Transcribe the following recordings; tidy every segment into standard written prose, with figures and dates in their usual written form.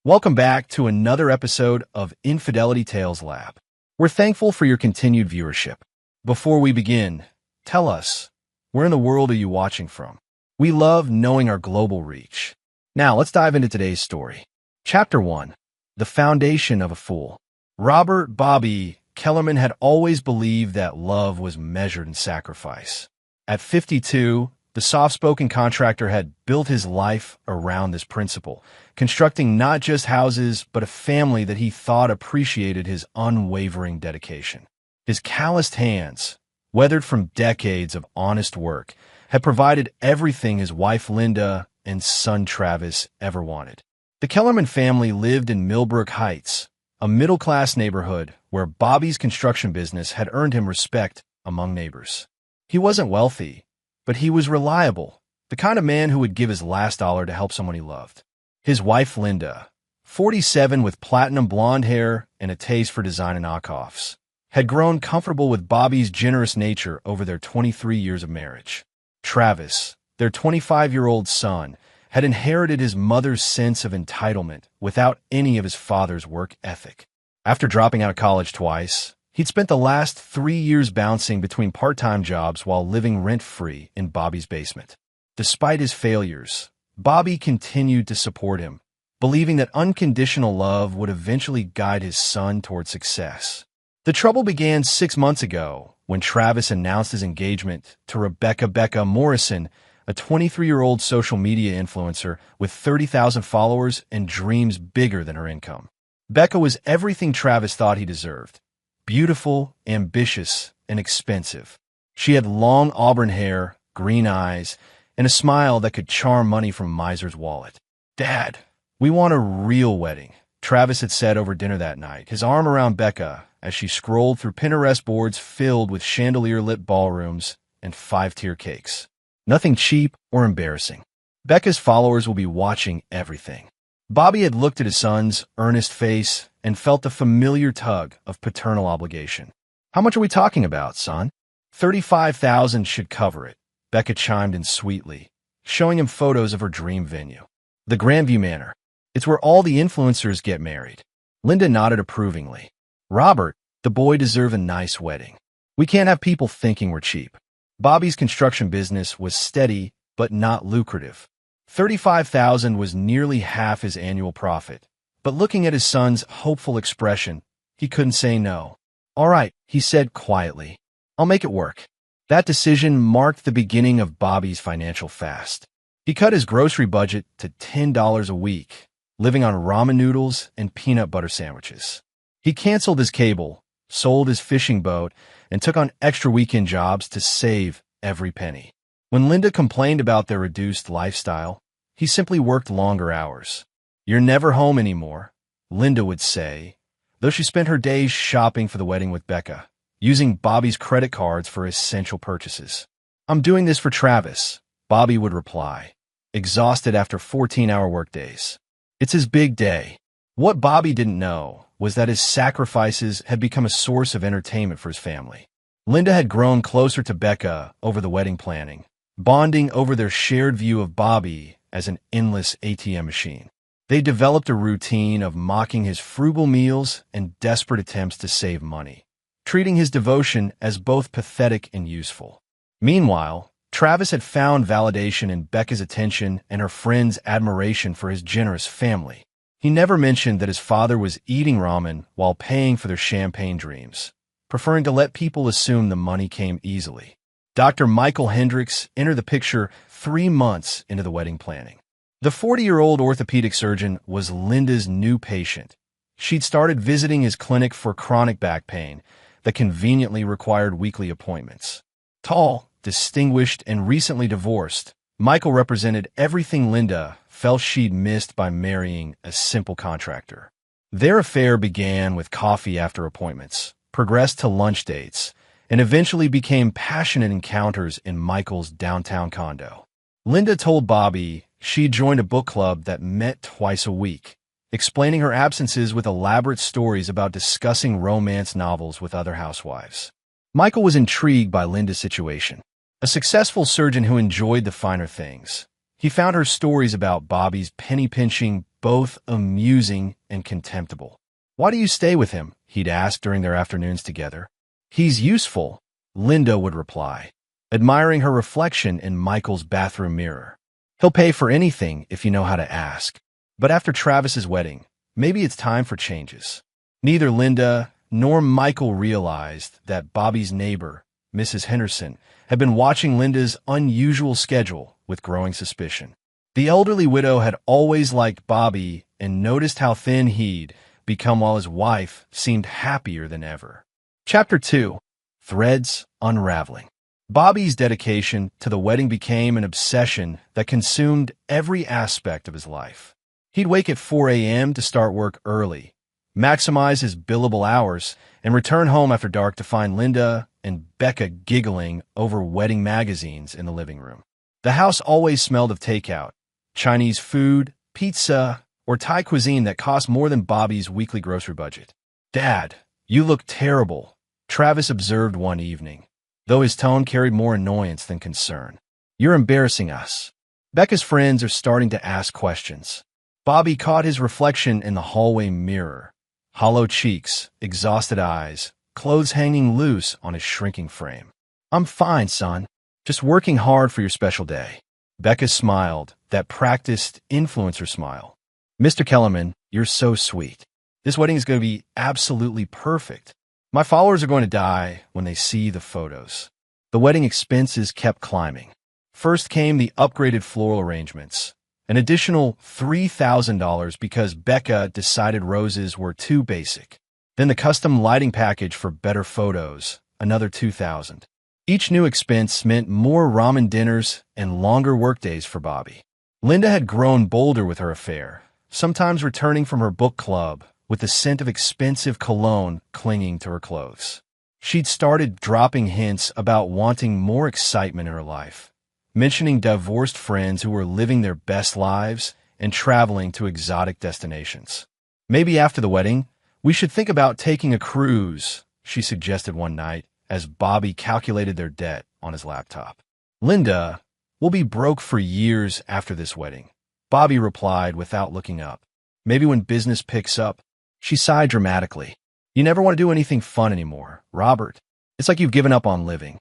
Welcome back to another episode of Infidelity Tales Lab. We're thankful for your continued viewership. Before we begin, tell us, where in the world are you watching from? We love knowing our global reach. Now, let's dive into today's story. Chapter 1. The Foundation of a Fool. Robert Bobby Kellerman had always believed that love was measured in sacrifice. At 52, the soft-spoken contractor had built his life around this principle, constructing not just houses, but a family that he thought appreciated his unwavering dedication. His calloused hands, weathered from decades of honest work, had provided everything his wife Linda and son Travis ever wanted. The Kellerman family lived in Millbrook Heights, a middle-class neighborhood where Bobby's construction business had earned him respect among neighbors. He wasn't wealthy, but he was reliable, the kind of man who would give his last dollar to help someone he loved. His wife Linda, 47 with platinum blonde hair and a taste for design and knockoffs, had grown comfortable with Bobby's generous nature over their 23 years of marriage. Travis, their 25-year-old son, had inherited his mother's sense of entitlement without any of his father's work ethic. After dropping out of college twice, he'd spent the last 3 years bouncing between part-time jobs while living rent-free in Bobby's basement. Despite his failures, Bobby continued to support him, believing that unconditional love would eventually guide his son toward success. The trouble began 6 months ago when Travis announced his engagement to Rebecca Morrison, a 23-year-old social media influencer with 30,000 followers and dreams bigger than her income. Becca was everything Travis thought he deserved. Beautiful, ambitious, and expensive. She had long auburn hair, green eyes, and a smile that could charm money from a miser's wallet. "Dad, we want a real wedding," Travis had said over dinner that night, his arm around Becca as she scrolled through Pinterest boards filled with chandelier-lit ballrooms and 5-tier cakes. Nothing cheap or embarrassing. Becca's followers will be watching everything. Bobby had looked at his son's earnest face and felt the familiar tug of paternal obligation. "How much are we talking about, son?" "$35,000 should cover it," Becca chimed in sweetly, showing him photos of her dream venue. "The Grandview Manor. It's where all the influencers get married." Linda nodded approvingly. "Robert, the boy deserves a nice wedding. We can't have people thinking we're cheap." Bobby's construction business was steady but not lucrative. $35,000 was nearly half his annual profit, but looking at his son's hopeful expression, he couldn't say no. "All right," he said quietly. "I'll make it work." That decision marked the beginning of Bobby's financial fast. He cut his grocery budget to $10 a week, living on ramen noodles and peanut butter sandwiches. He canceled his cable, sold his fishing boat, and took on extra weekend jobs to save every penny. When Linda complained about their reduced lifestyle, he simply worked longer hours. "You're never home anymore," Linda would say, though she spent her days shopping for the wedding with Becca, using Bobby's credit cards for essential purchases. "I'm doing this for Travis," Bobby would reply, exhausted after 14-hour workdays. It's his big day. What Bobby didn't know was that his sacrifices had become a source of entertainment for his family. Linda had grown closer to Becca over the wedding planning, bonding over their shared view of Bobby as an endless ATM machine. They developed a routine of mocking his frugal meals and desperate attempts to save money, treating his devotion as both pathetic and useful. Meanwhile, Travis had found validation in Becca's attention and her friends' admiration for his generous family. He never mentioned that his father was eating ramen while paying for their champagne dreams, preferring to let people assume the money came easily. Dr. Michael Hendricks entered the picture 3 months into the wedding planning. The 40-year-old orthopedic surgeon was Linda's new patient. She'd started visiting his clinic for chronic back pain that conveniently required weekly appointments. Tall, distinguished, and recently divorced, Michael represented everything Linda felt she'd missed by marrying a simple contractor. Their affair began with coffee after appointments, progressed to lunch dates, and eventually became passionate encounters in Michael's downtown condo. Linda told Bobby she joined a book club that met twice a week, explaining her absences with elaborate stories about discussing romance novels with other housewives. Michael was intrigued by Linda's situation. A successful surgeon who enjoyed the finer things, he found her stories about Bobby's penny-pinching, both amusing and contemptible. "Why do you stay with him?" he'd ask during their afternoons together. "He's useful," Linda would reply, admiring her reflection in Michael's bathroom mirror. "He'll pay for anything if you know how to ask." But after Travis's wedding, maybe it's time for changes. Neither Linda nor Michael realized that Bobby's neighbor, Mrs. Henderson, had been watching Linda's unusual schedule with growing suspicion. The elderly widow had always liked Bobby and noticed how thin he'd become while his wife seemed happier than ever. Chapter 2. Threads Unraveling. Bobby's dedication to the wedding became an obsession that consumed every aspect of his life. He'd wake at 4 a.m. to start work early, maximize his billable hours, and return home after dark to find Linda and Becca giggling over wedding magazines in the living room. The house always smelled of takeout, Chinese food, pizza, or Thai cuisine that cost more than Bobby's weekly grocery budget. "Dad, you look terrible," Travis observed one evening, though his tone carried more annoyance than concern. "You're embarrassing us." Becca's friends are starting to ask questions. Bobby caught his reflection in the hallway mirror. Hollow cheeks, exhausted eyes, clothes hanging loose on his shrinking frame. "I'm fine, son. Just working hard for your special day." Becca smiled, that practiced influencer smile. "Mr. Kellerman, you're so sweet. This wedding is going to be absolutely perfect. My followers are going to die when they see the photos." The wedding expenses kept climbing. First came the upgraded floral arrangements, an additional $3,000 because Becca decided roses were too basic. Then the custom lighting package for better photos, another $2,000. Each new expense meant more ramen dinners and longer workdays for Bobby. Linda had grown bolder with her affair, sometimes returning from her book club with the scent of expensive cologne clinging to her clothes. She'd started dropping hints about wanting more excitement in her life, mentioning divorced friends who were living their best lives and traveling to exotic destinations. "Maybe after the wedding, we should think about taking a cruise," she suggested one night as Bobby calculated their debt on his laptop. "Linda, we'll be broke for years after this wedding," Bobby replied without looking up. "Maybe when business picks up." She sighed dramatically. "You never want to do anything fun anymore, Robert. It's like you've given up on living."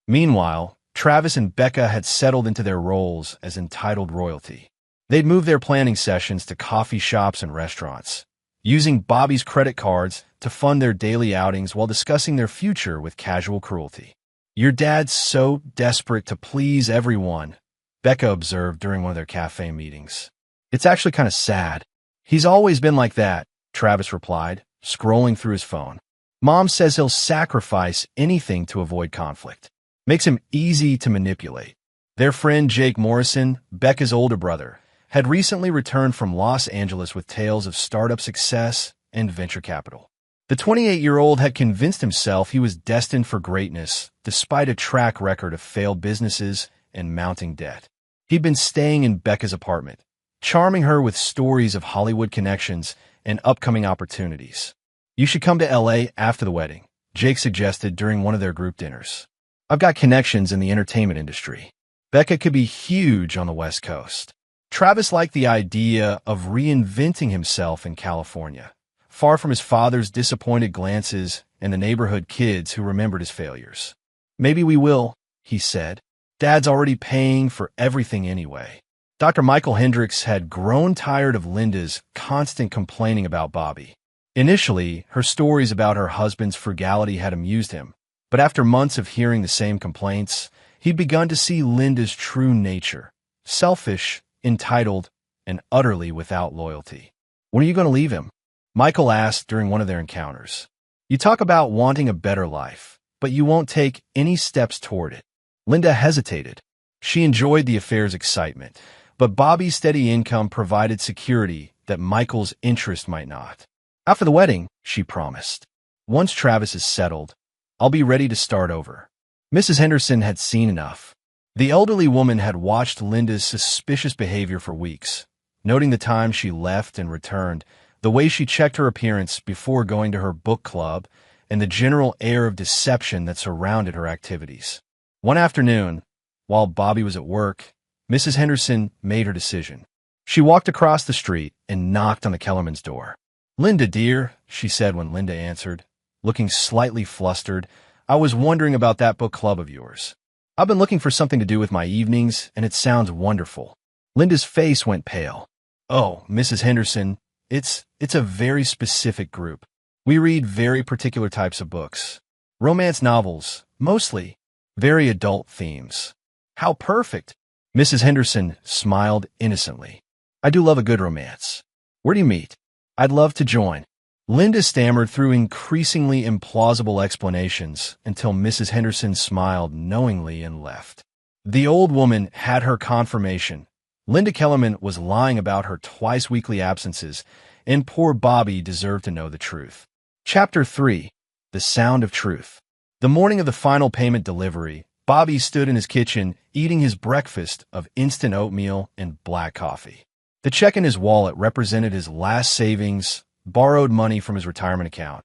Meanwhile, Travis and Becca had settled into their roles as entitled royalty. They'd moved their planning sessions to coffee shops and restaurants, using Bobby's credit cards to fund their daily outings while discussing their future with casual cruelty. "Your dad's so desperate to please everyone," Becca observed during one of their cafe meetings. "It's actually kind of sad." "He's always been like that," Travis replied, scrolling through his phone. "Mom says he'll sacrifice anything to avoid conflict. Makes him easy to manipulate." Their friend Jake Morrison, Becca's older brother, had recently returned from Los Angeles with tales of startup success and venture capital. The 28-year-old had convinced himself he was destined for greatness despite a track record of failed businesses and mounting debt. He'd been staying in Becca's apartment, charming her with stories of Hollywood connections and upcoming opportunities. "You should come to LA after the wedding," Jake suggested during one of their group dinners. "I've got connections in the entertainment industry. Becca could be huge on the West Coast." Travis liked the idea of reinventing himself in California, far from his father's disappointed glances and the neighborhood kids who remembered his failures. "Maybe we will," he said. "Dad's already paying for everything anyway." Dr. Michael Hendricks had grown tired of Linda's constant complaining about Bobby. Initially, her stories about her husband's frugality had amused him, but after months of hearing the same complaints, he'd begun to see Linda's true nature: selfish, entitled, and utterly without loyalty. "When are you going to leave him?" Michael asked during one of their encounters. "You talk about wanting a better life, but you won't take any steps toward it." Linda hesitated. She enjoyed the affair's excitement, but Bobby's steady income provided security that Michael's interest might not. "After the wedding," she promised. "Once Travis is settled, I'll be ready to start over." Mrs. Henderson had seen enough. The elderly woman had watched Linda's suspicious behavior for weeks, noting the time she left and returned, the way she checked her appearance before going to her book club, and the general air of deception that surrounded her activities. One afternoon, while Bobby was at work, Mrs. Henderson made her decision. She walked across the street and knocked on the Kellerman's door. "Linda, dear," she said when Linda answered, looking slightly flustered, "I was wondering about that book club of yours. I've been looking for something to do with my evenings, and it sounds wonderful." Linda's face went pale. "Oh, Mrs. Henderson, it's a very specific group. We read very particular types of books. Romance novels, mostly. Very adult themes." "How perfect!" Mrs. Henderson smiled innocently. "I do love a good romance. Where do you meet? I'd love to join." Linda stammered through increasingly implausible explanations until Mrs. Henderson smiled knowingly and left. The old woman had her confirmation. Linda Kellerman was lying about her twice-weekly absences, and poor Bobby deserved to know the truth. Chapter 3. The Sound of Truth. The morning of the final payment delivery, Bobby stood in his kitchen eating his breakfast of instant oatmeal and black coffee. The check in his wallet represented his last savings, borrowed money from his retirement account,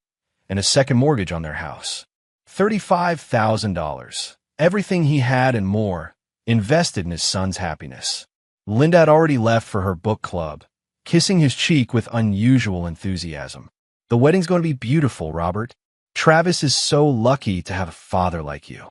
and a second mortgage on their house. $35,000. Everything he had and more, invested in his son's happiness. Linda had already left for her book club, kissing his cheek with unusual enthusiasm. "The wedding's going to be beautiful, Robert. Travis is so lucky to have a father like you."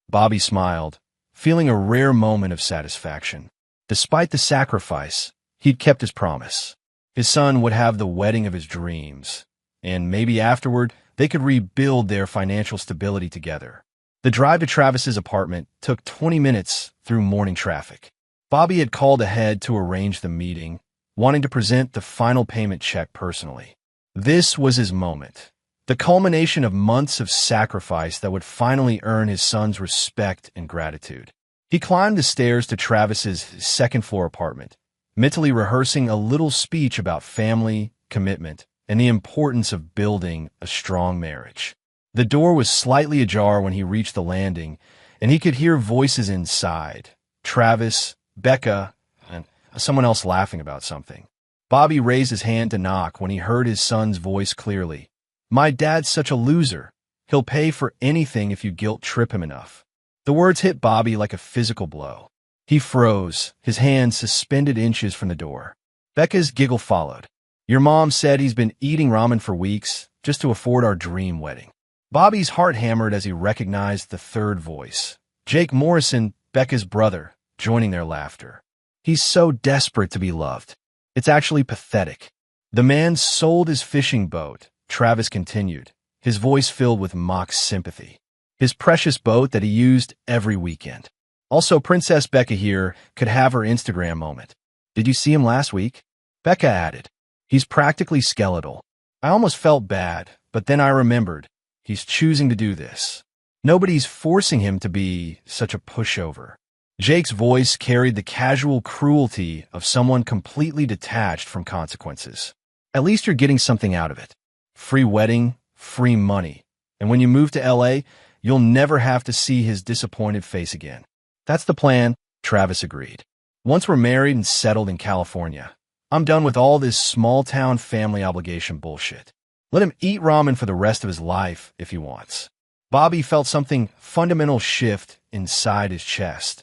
Bobby smiled, feeling a rare moment of satisfaction. Despite the sacrifice, he'd kept his promise. His son would have the wedding of his dreams, and maybe afterward they could rebuild their financial stability together. The drive to Travis's apartment took 20 minutes through morning traffic. Bobby had called ahead to arrange the meeting, wanting to present the final payment check personally. This was his moment, the culmination of months of sacrifice that would finally earn his son's respect and gratitude. He climbed the stairs to Travis's second-floor apartment, mentally rehearsing a little speech about family, commitment, and the importance of building a strong marriage. The door was slightly ajar when he reached the landing, and he could hear voices inside. Travis, Becca, and someone else laughing about something. Bobby raised his hand to knock when he heard his son's voice clearly. "My dad's such a loser. He'll pay for anything if you guilt-trip him enough." The words hit Bobby like a physical blow. He froze, his hand suspended inches from the door. Becca's giggle followed. "Your mom said he's been eating ramen for weeks just to afford our dream wedding." Bobby's heart hammered as he recognized the third voice. Jake Morrison, Becca's brother, joining their laughter. "He's so desperate to be loved. It's actually pathetic." "The man sold his fishing boat," Travis continued, his voice filled with mock sympathy. "His precious boat that he used every weekend. Also, Princess Becca here could have her Instagram moment. Did you see him last week?" Becca added, "He's practically skeletal. I almost felt bad, but then I remembered. He's choosing to do this. Nobody's forcing him to be such a pushover." Jake's voice carried the casual cruelty of someone completely detached from consequences. "At least you're getting something out of it. Free wedding, free money. And when you move to LA, you'll never have to see his disappointed face again." "That's the plan," Travis agreed. "Once we're married and settled in California, I'm done with all this small-town family obligation bullshit. Let him eat ramen for the rest of his life if he wants." Bobby felt something fundamental shift inside his chest.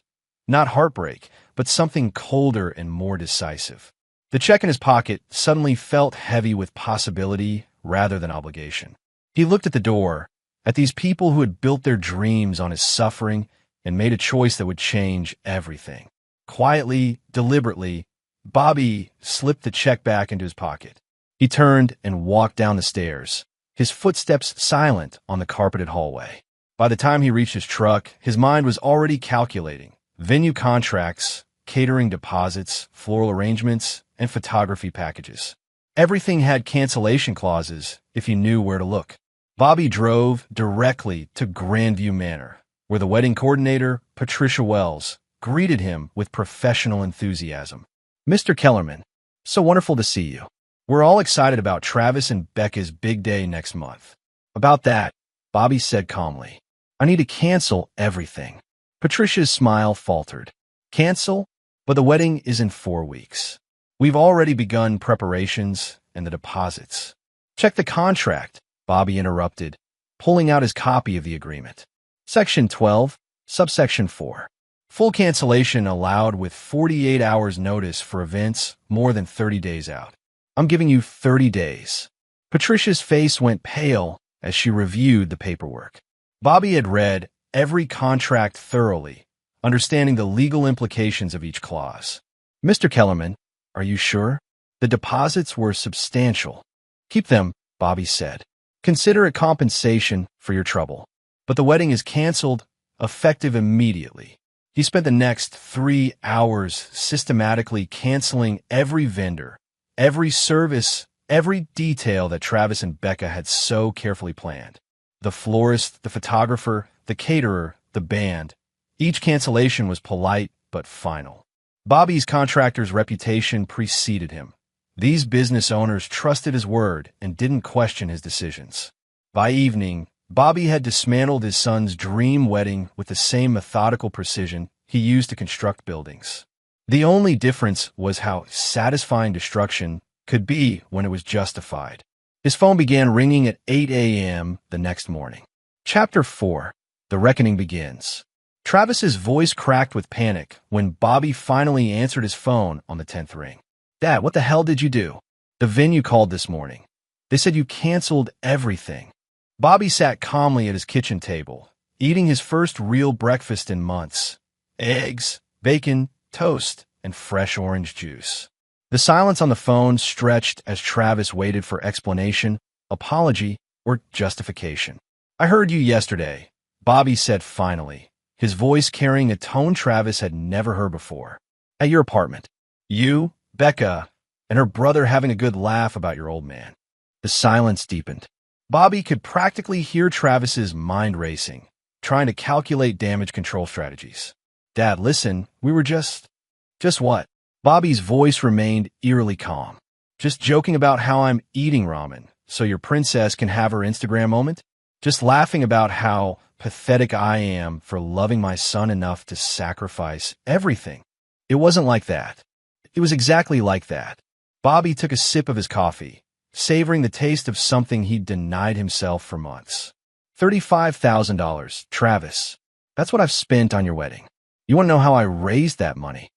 Not heartbreak, but something colder and more decisive. The check in his pocket suddenly felt heavy with possibility rather than obligation. He looked at the door, at these people who had built their dreams on his suffering and made a choice that would change everything. Quietly, deliberately, Bobby slipped the check back into his pocket. He turned and walked down the stairs, his footsteps silent on the carpeted hallway. By the time he reached his truck, his mind was already calculating venue contracts, catering deposits, floral arrangements, and photography packages. Everything had cancellation clauses if you knew where to look. Bobby drove directly to Grandview Manor, where the wedding coordinator, Patricia Wells, greeted him with professional enthusiasm. "Mr. Kellerman, so wonderful to see you. We're all excited about Travis and Becca's big day next month." "About that," Bobby said calmly, "I need to cancel everything." Patricia's smile faltered. "Cancel? But the wedding is in 4 weeks. We've already begun preparations and the deposits." "Check the contract," Bobby interrupted, pulling out his copy of the agreement. "Section 12, subsection 4. Full cancellation allowed with 48 hours notice for events more than 30 days out. I'm giving you 30 days. Patricia's face went pale as she reviewed the paperwork. Bobby had read every contract thoroughly, understanding the legal implications of each clause. Mr. Kellerman, are you sure? The deposits were substantial. Keep them, Bobby said. Consider it compensation for your trouble. But the wedding is canceled, effective immediately. He spent the next 3 hours systematically canceling every vendor, every service, every detail that Travis and Becca had so carefully planned. The florist, the photographer, the caterer, the band. Each cancellation was polite but final. Bobby's contractor's reputation preceded him. These business owners trusted his word and didn't question his decisions. By evening, Bobby had dismantled his son's dream wedding with the same methodical precision he used to construct buildings. The only difference was how satisfying destruction could be when it was justified. His phone began ringing at 8 a.m. the next morning. Chapter 4. The Reckoning Begins. Travis's voice cracked with panic when Bobby finally answered his phone on the 10th ring. Dad, what the hell did you do? The venue called this morning. They said you canceled everything. Bobby sat calmly at his kitchen table, eating his first real breakfast in months. Eggs, bacon, toast, and fresh orange juice. The silence on the phone stretched as Travis waited for explanation, apology, or justification. I heard you yesterday, Bobby said finally, his voice carrying a tone Travis had never heard before. At your apartment. You, Becca, and her brother having a good laugh about your old man. The silence deepened. Bobby could practically hear Travis's mind racing, trying to calculate damage control strategies. Dad, listen, we were just what? Bobby's voice remained eerily calm. Just joking about how I'm eating ramen, so your princess can have her Instagram moment? Just laughing about how pathetic I am for loving my son enough to sacrifice everything. It wasn't like that. It was exactly like that. Bobby took a sip of his coffee, savoring the taste of something he'd denied himself for months. $35,000, Travis. That's what I've spent on your wedding. You want to know how I raised that money?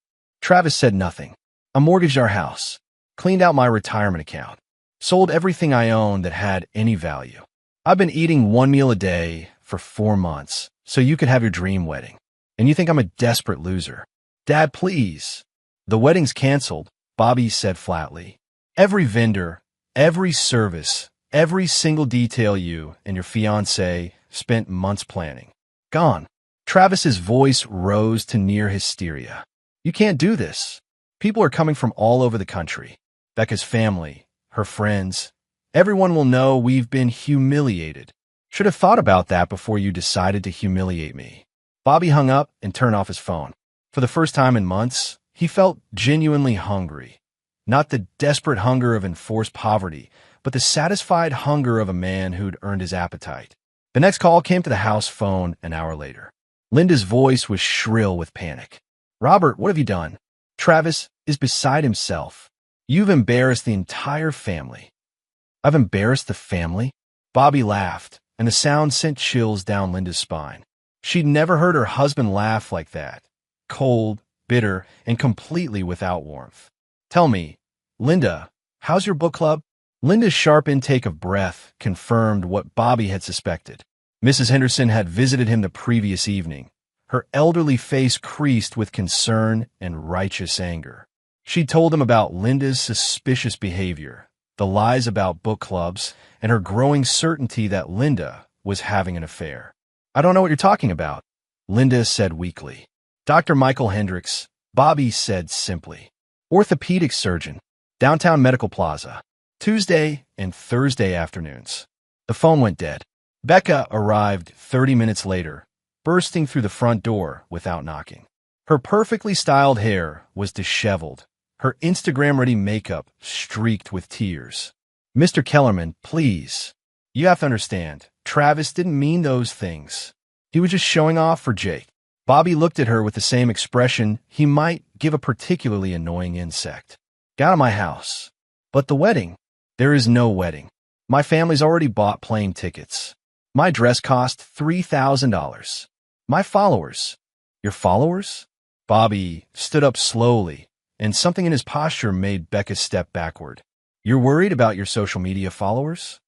Travis said nothing. I mortgaged our house, cleaned out my retirement account, sold everything I owned that had any value. I've been eating one meal a day for 4 months so you could have your dream wedding. And you think I'm a desperate loser. Dad, please. The wedding's canceled, Bobby said flatly. Every vendor, every service, every single detail you and your fiancé spent months planning. Gone. Travis's voice rose to near hysteria. You can't do this. People are coming from all over the country. Becca's family, her friends. Everyone will know we've been humiliated. Should have thought about that before you decided to humiliate me. Bobby hung up and turned off his phone. For the first time in months, he felt genuinely hungry. Not the desperate hunger of enforced poverty, but the satisfied hunger of a man who'd earned his appetite. The next call came to the house phone an hour later. Linda's voice was shrill with panic. Robert, what have you done? Travis is beside himself. You've embarrassed the entire family. I've embarrassed the family? Bobby laughed, and the sound sent chills down Linda's spine. She'd never heard her husband laugh like that. Cold, bitter, and completely without warmth. Tell me, Linda, how's your book club? Linda's sharp intake of breath confirmed what Bobby had suspected. Mrs. Henderson had visited him the previous evening, her elderly face creased with concern and righteous anger. She told him about Linda's suspicious behavior, the lies about book clubs, and her growing certainty that Linda was having an affair. I don't know what you're talking about, Linda said weakly. Dr. Michael Hendricks, Bobby said simply. Orthopedic surgeon, downtown Medical Plaza, Tuesday and Thursday afternoons. The phone went dead. Becca arrived 30 minutes later, bursting through the front door without knocking. Her perfectly styled hair was disheveled, her Instagram-ready makeup streaked with tears. Mr. Kellerman, please. You have to understand, Travis didn't mean those things. He was just showing off for Jake. Bobby looked at her with the same expression he might give a particularly annoying insect. Get out of my house. But the wedding? There is no wedding. My family's already bought plane tickets. My dress cost $3,000. My followers. Your followers? Bobby stood up slowly, and something in his posture made Becca step backward. You're worried about your social media followers?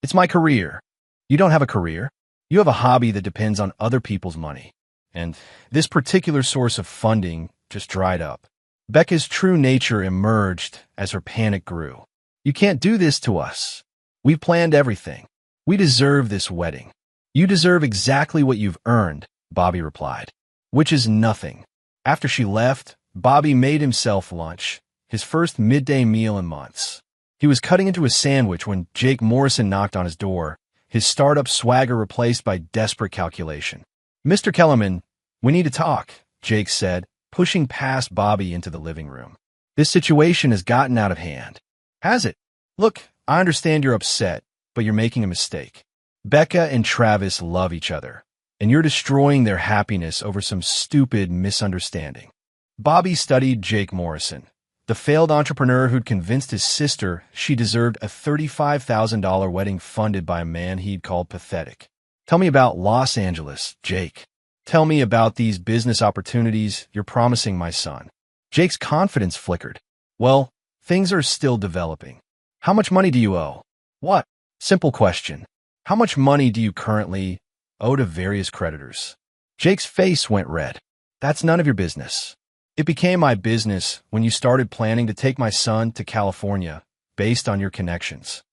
It's my career. You don't have a career. You have a hobby that depends on other people's money. And this particular source of funding just dried up. Becca's true nature emerged as her panic grew. You can't do this to us. We've planned everything. We deserve this wedding. You deserve exactly what you've earned, Bobby replied, which is nothing. After she left, Bobby made himself lunch, his first midday meal in months. He was cutting into a sandwich when Jake Morrison knocked on his door, his startup swagger replaced by desperate calculation. Mr. Kellerman, we need to talk, Jake said, pushing past Bobby into the living room. This situation has gotten out of hand. Has it? Look, I understand you're upset, but you're making a mistake. Becca and Travis love each other, and you're destroying their happiness over some stupid misunderstanding. Bobby studied Jake Morrison, the failed entrepreneur who'd convinced his sister she deserved a $35,000 wedding funded by a man he'd called pathetic. Tell me about Los Angeles, Jake. Tell me about these business opportunities you're promising my son. Jake's confidence flickered. Well, things are still developing. How much money do you owe? What? Simple question. How much money do you currently owe to various creditors? Jake's face went red. That's none of your business. It became my business when you started planning to take my son to California based on your connections.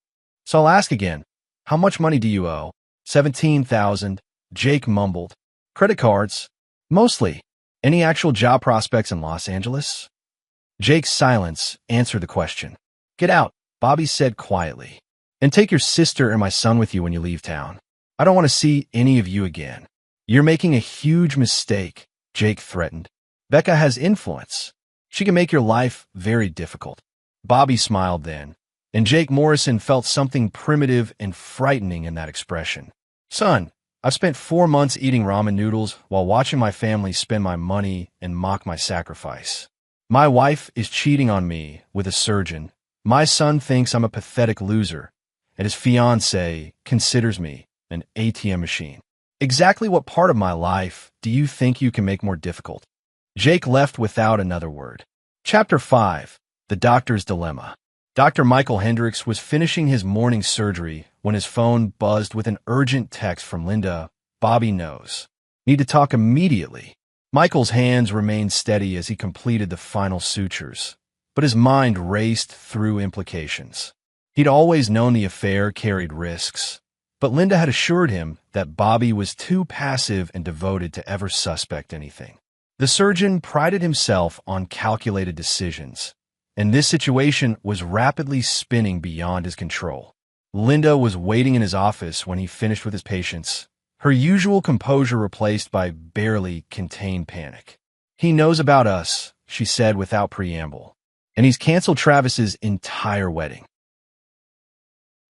So I'll ask again, how much money do you owe? 17,000, Jake mumbled. Credit cards? Mostly. Any actual job prospects in Los Angeles? Jake's silence answered the question. Get out, Bobby said quietly. And take your sister and my son with you when you leave town. I don't want to see any of you again. You're making a huge mistake, Jake threatened. Becca has influence. She can make your life very difficult. Bobby smiled then, and Jake Morrison felt something primitive and frightening in that expression. Son, I've spent 4 months eating ramen noodles while watching my family spend my money and mock my sacrifice. My wife is cheating on me with a surgeon. My son thinks I'm a pathetic loser, and his fiancée considers me an ATM machine. Exactly what part of my life do you think you can make more difficult? Jake left without another word. Chapter 5. The Doctor's Dilemma. Dr. Michael Hendricks was finishing his morning surgery when his phone buzzed with an urgent text from Linda. Bobby knows. Need to talk immediately. Michael's hands remained steady as he completed the final sutures, but his mind raced through implications. He'd always known the affair carried risks, but Linda had assured him that Bobby was too passive and devoted to ever suspect anything. The surgeon prided himself on calculated decisions, and this situation was rapidly spinning beyond his control. Linda was waiting in his office when he finished with his patients, her usual composure replaced by barely contained panic. He knows about us, she said without preamble, and he's canceled Travis's entire wedding.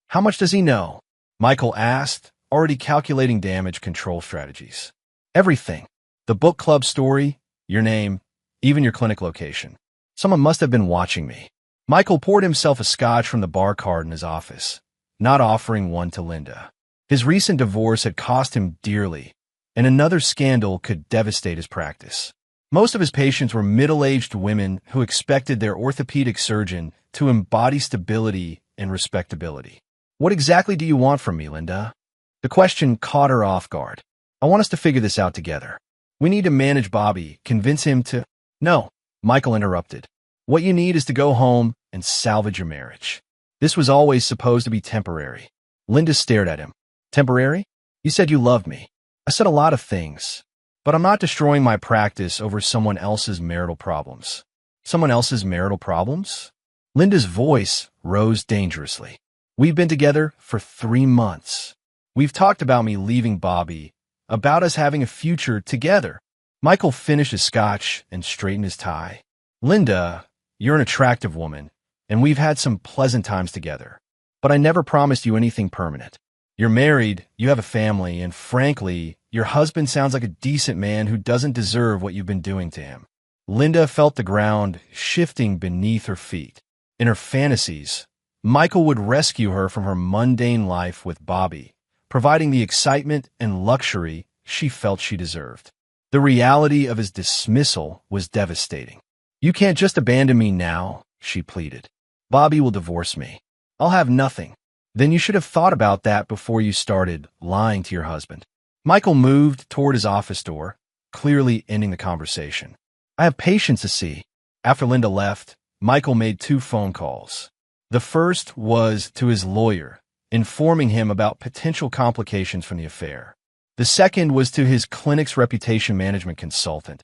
How much does he know? Michael asked, already calculating damage control strategies. Everything. The book club story, your name, even your clinic location. Someone must have been watching me. Michael poured himself a scotch from the bar card in his office, not offering one to Linda. His recent divorce had cost him dearly, and another scandal could devastate his practice. Most of his patients were middle-aged women who expected their orthopedic surgeon to embody stability and respectability. What exactly do you want from me, Linda? The question caught her off guard. I want us to figure this out together. We need to manage Bobby, convince him to— No, Michael interrupted. What you need is to go home and salvage your marriage. This was always supposed to be temporary. Linda stared at him. Temporary? You said you loved me. I said a lot of things, but I'm not destroying my practice over someone else's marital problems. Someone else's marital problems? Linda's voice rose dangerously. We've been together for 3 months. We've talked about me leaving Bobby, about us having a future together. Michael finished his scotch and straightened his tie. Linda, you're an attractive woman, and we've had some pleasant times together. But I never promised you anything permanent. You're married, you have a family, and frankly, your husband sounds like a decent man who doesn't deserve what you've been doing to him. Linda felt the ground shifting beneath her feet. In her fantasies, Michael would rescue her from her mundane life with Bobby, providing the excitement and luxury she felt she deserved. The reality of his dismissal was devastating. "You can't just abandon me now," she pleaded. "Bobby will divorce me. I'll have nothing." "Then you should have thought about that before you started lying to your husband." Michael moved toward his office door, clearly ending the conversation. "I have patience to see." After Linda left, Michael made 2 phone calls. The first was to his lawyer, informing him about potential complications from the affair. The second was to his clinic's reputation management consultant,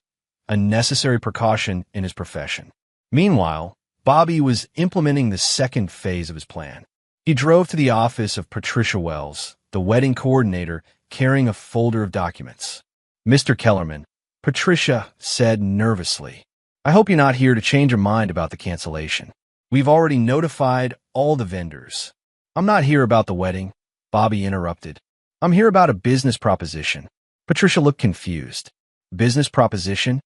a necessary precaution in his profession. Meanwhile, Bobby was implementing the second phase of his plan. He drove to the office of Patricia Wells, the wedding coordinator, carrying a folder of documents. "Mr. Kellerman," Patricia said nervously, "I hope you're not here to change your mind about the cancellation. We've already notified all the vendors." "I'm not here about the wedding," Bobby interrupted. "I'm here about a business proposition." Patricia looked confused. "Business proposition?"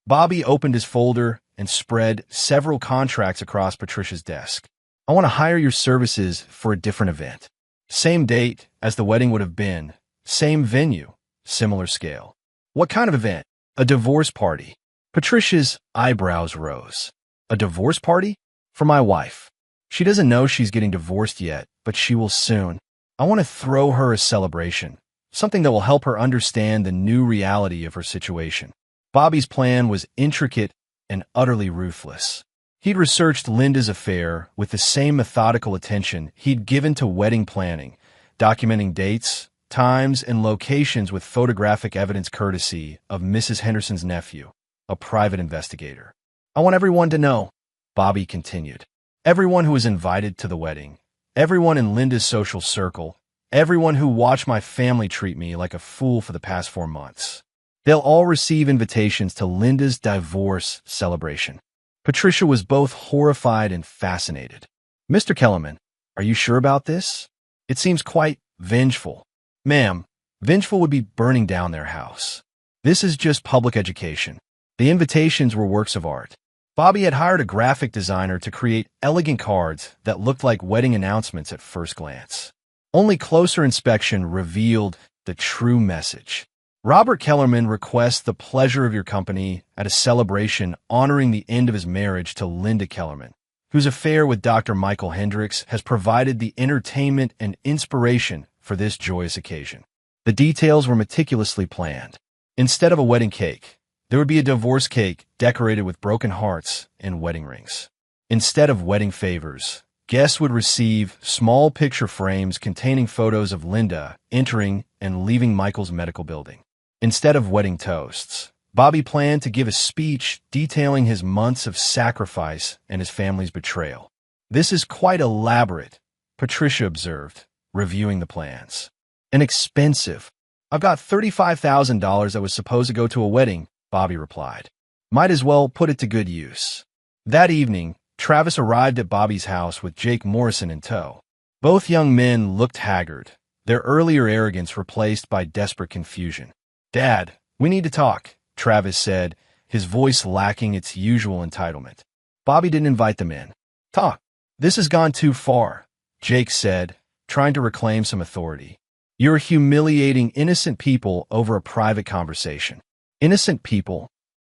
Bobby opened his folder and spread several contracts across Patricia's desk. "I want to hire your services for a different event. Same date as the wedding would have been, same venue, similar scale." "What kind of event?" "A divorce party." Patricia's eyebrows rose. "A divorce party?" "For my wife. She doesn't know she's getting divorced yet, but she will soon. I want to throw her a celebration, something that will help her understand the new reality of her situation." Bobby's plan was intricate and utterly ruthless. He'd researched Linda's affair with the same methodical attention he'd given to wedding planning, documenting dates, times, and locations with photographic evidence courtesy of Mrs. Henderson's nephew, a private investigator. "I want everyone to know," Bobby continued. "Everyone who was invited to the wedding, everyone in Linda's social circle, everyone who watched my family treat me like a fool for the past 4 months. They'll all receive invitations to Linda's divorce celebration." Patricia was both horrified and fascinated. "Mr. Kellerman, are you sure about this? It seems quite vengeful." "Ma'am, vengeful would be burning down their house. This is just public education. The invitations were works of art." Bobby had hired a graphic designer to create elegant cards that looked like wedding announcements at first glance. Only closer inspection revealed the true message. "Robert Kellerman requests the pleasure of your company at a celebration honoring the end of his marriage to Linda Kellerman, whose affair with Dr. Michael Hendricks has provided the entertainment and inspiration for this joyous occasion." The details were meticulously planned. Instead of a wedding cake, there would be a divorce cake decorated with broken hearts and wedding rings. Instead of wedding favors, guests would receive small picture frames containing photos of Linda entering and leaving Michael's medical building. Instead of wedding toasts, Bobby planned to give a speech detailing his months of sacrifice and his family's betrayal. "This is quite elaborate," Patricia observed, reviewing the plans. "And expensive. I've got $35,000 that was supposed to go to a wedding," Bobby replied. "Might as well put it to good use." That evening, Travis arrived at Bobby's house with Jake Morrison in tow. Both young men looked haggard, their earlier arrogance replaced by desperate confusion. "Dad, we need to talk," Travis said, his voice lacking its usual entitlement. Bobby didn't invite them in. "Talk. This has gone too far," Jake said, trying to reclaim some authority. "You're humiliating innocent people over a private conversation." "Innocent people?"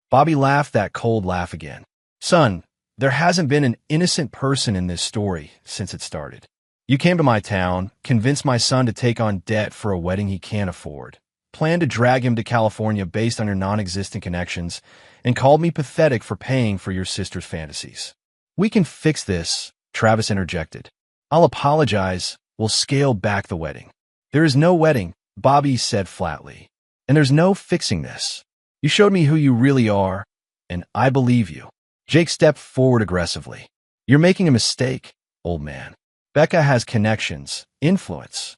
Bobby laughed that cold laugh again. "Son, there hasn't been an innocent person in this story since it started. You came to my town, convinced my son to take on debt for a wedding he can't afford, planned to drag him to California based on your non-existent connections, and called me pathetic for paying for your sister's fantasies." "We can fix this," Travis interjected. "I'll apologize. We'll scale back the wedding." "There is no wedding," Bobby said flatly. "And there's no fixing this. You showed me who you really are, and I believe you." Jake stepped forward aggressively. "You're making a mistake, old man. Becca has connections, influence."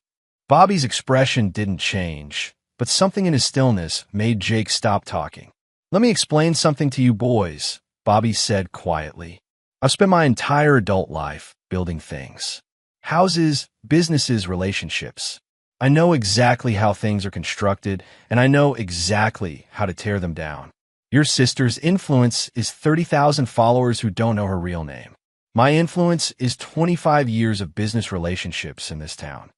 Bobby's expression didn't change, but something in his stillness made Jake stop talking. "Let me explain something to you boys," Bobby said quietly. "I've spent my entire adult life building things. Houses, businesses, relationships. I know exactly how things are constructed, and I know exactly how to tear them down. Your sister's influence is 30,000 followers who don't know her real name. My influence is 25 years of business relationships in this town."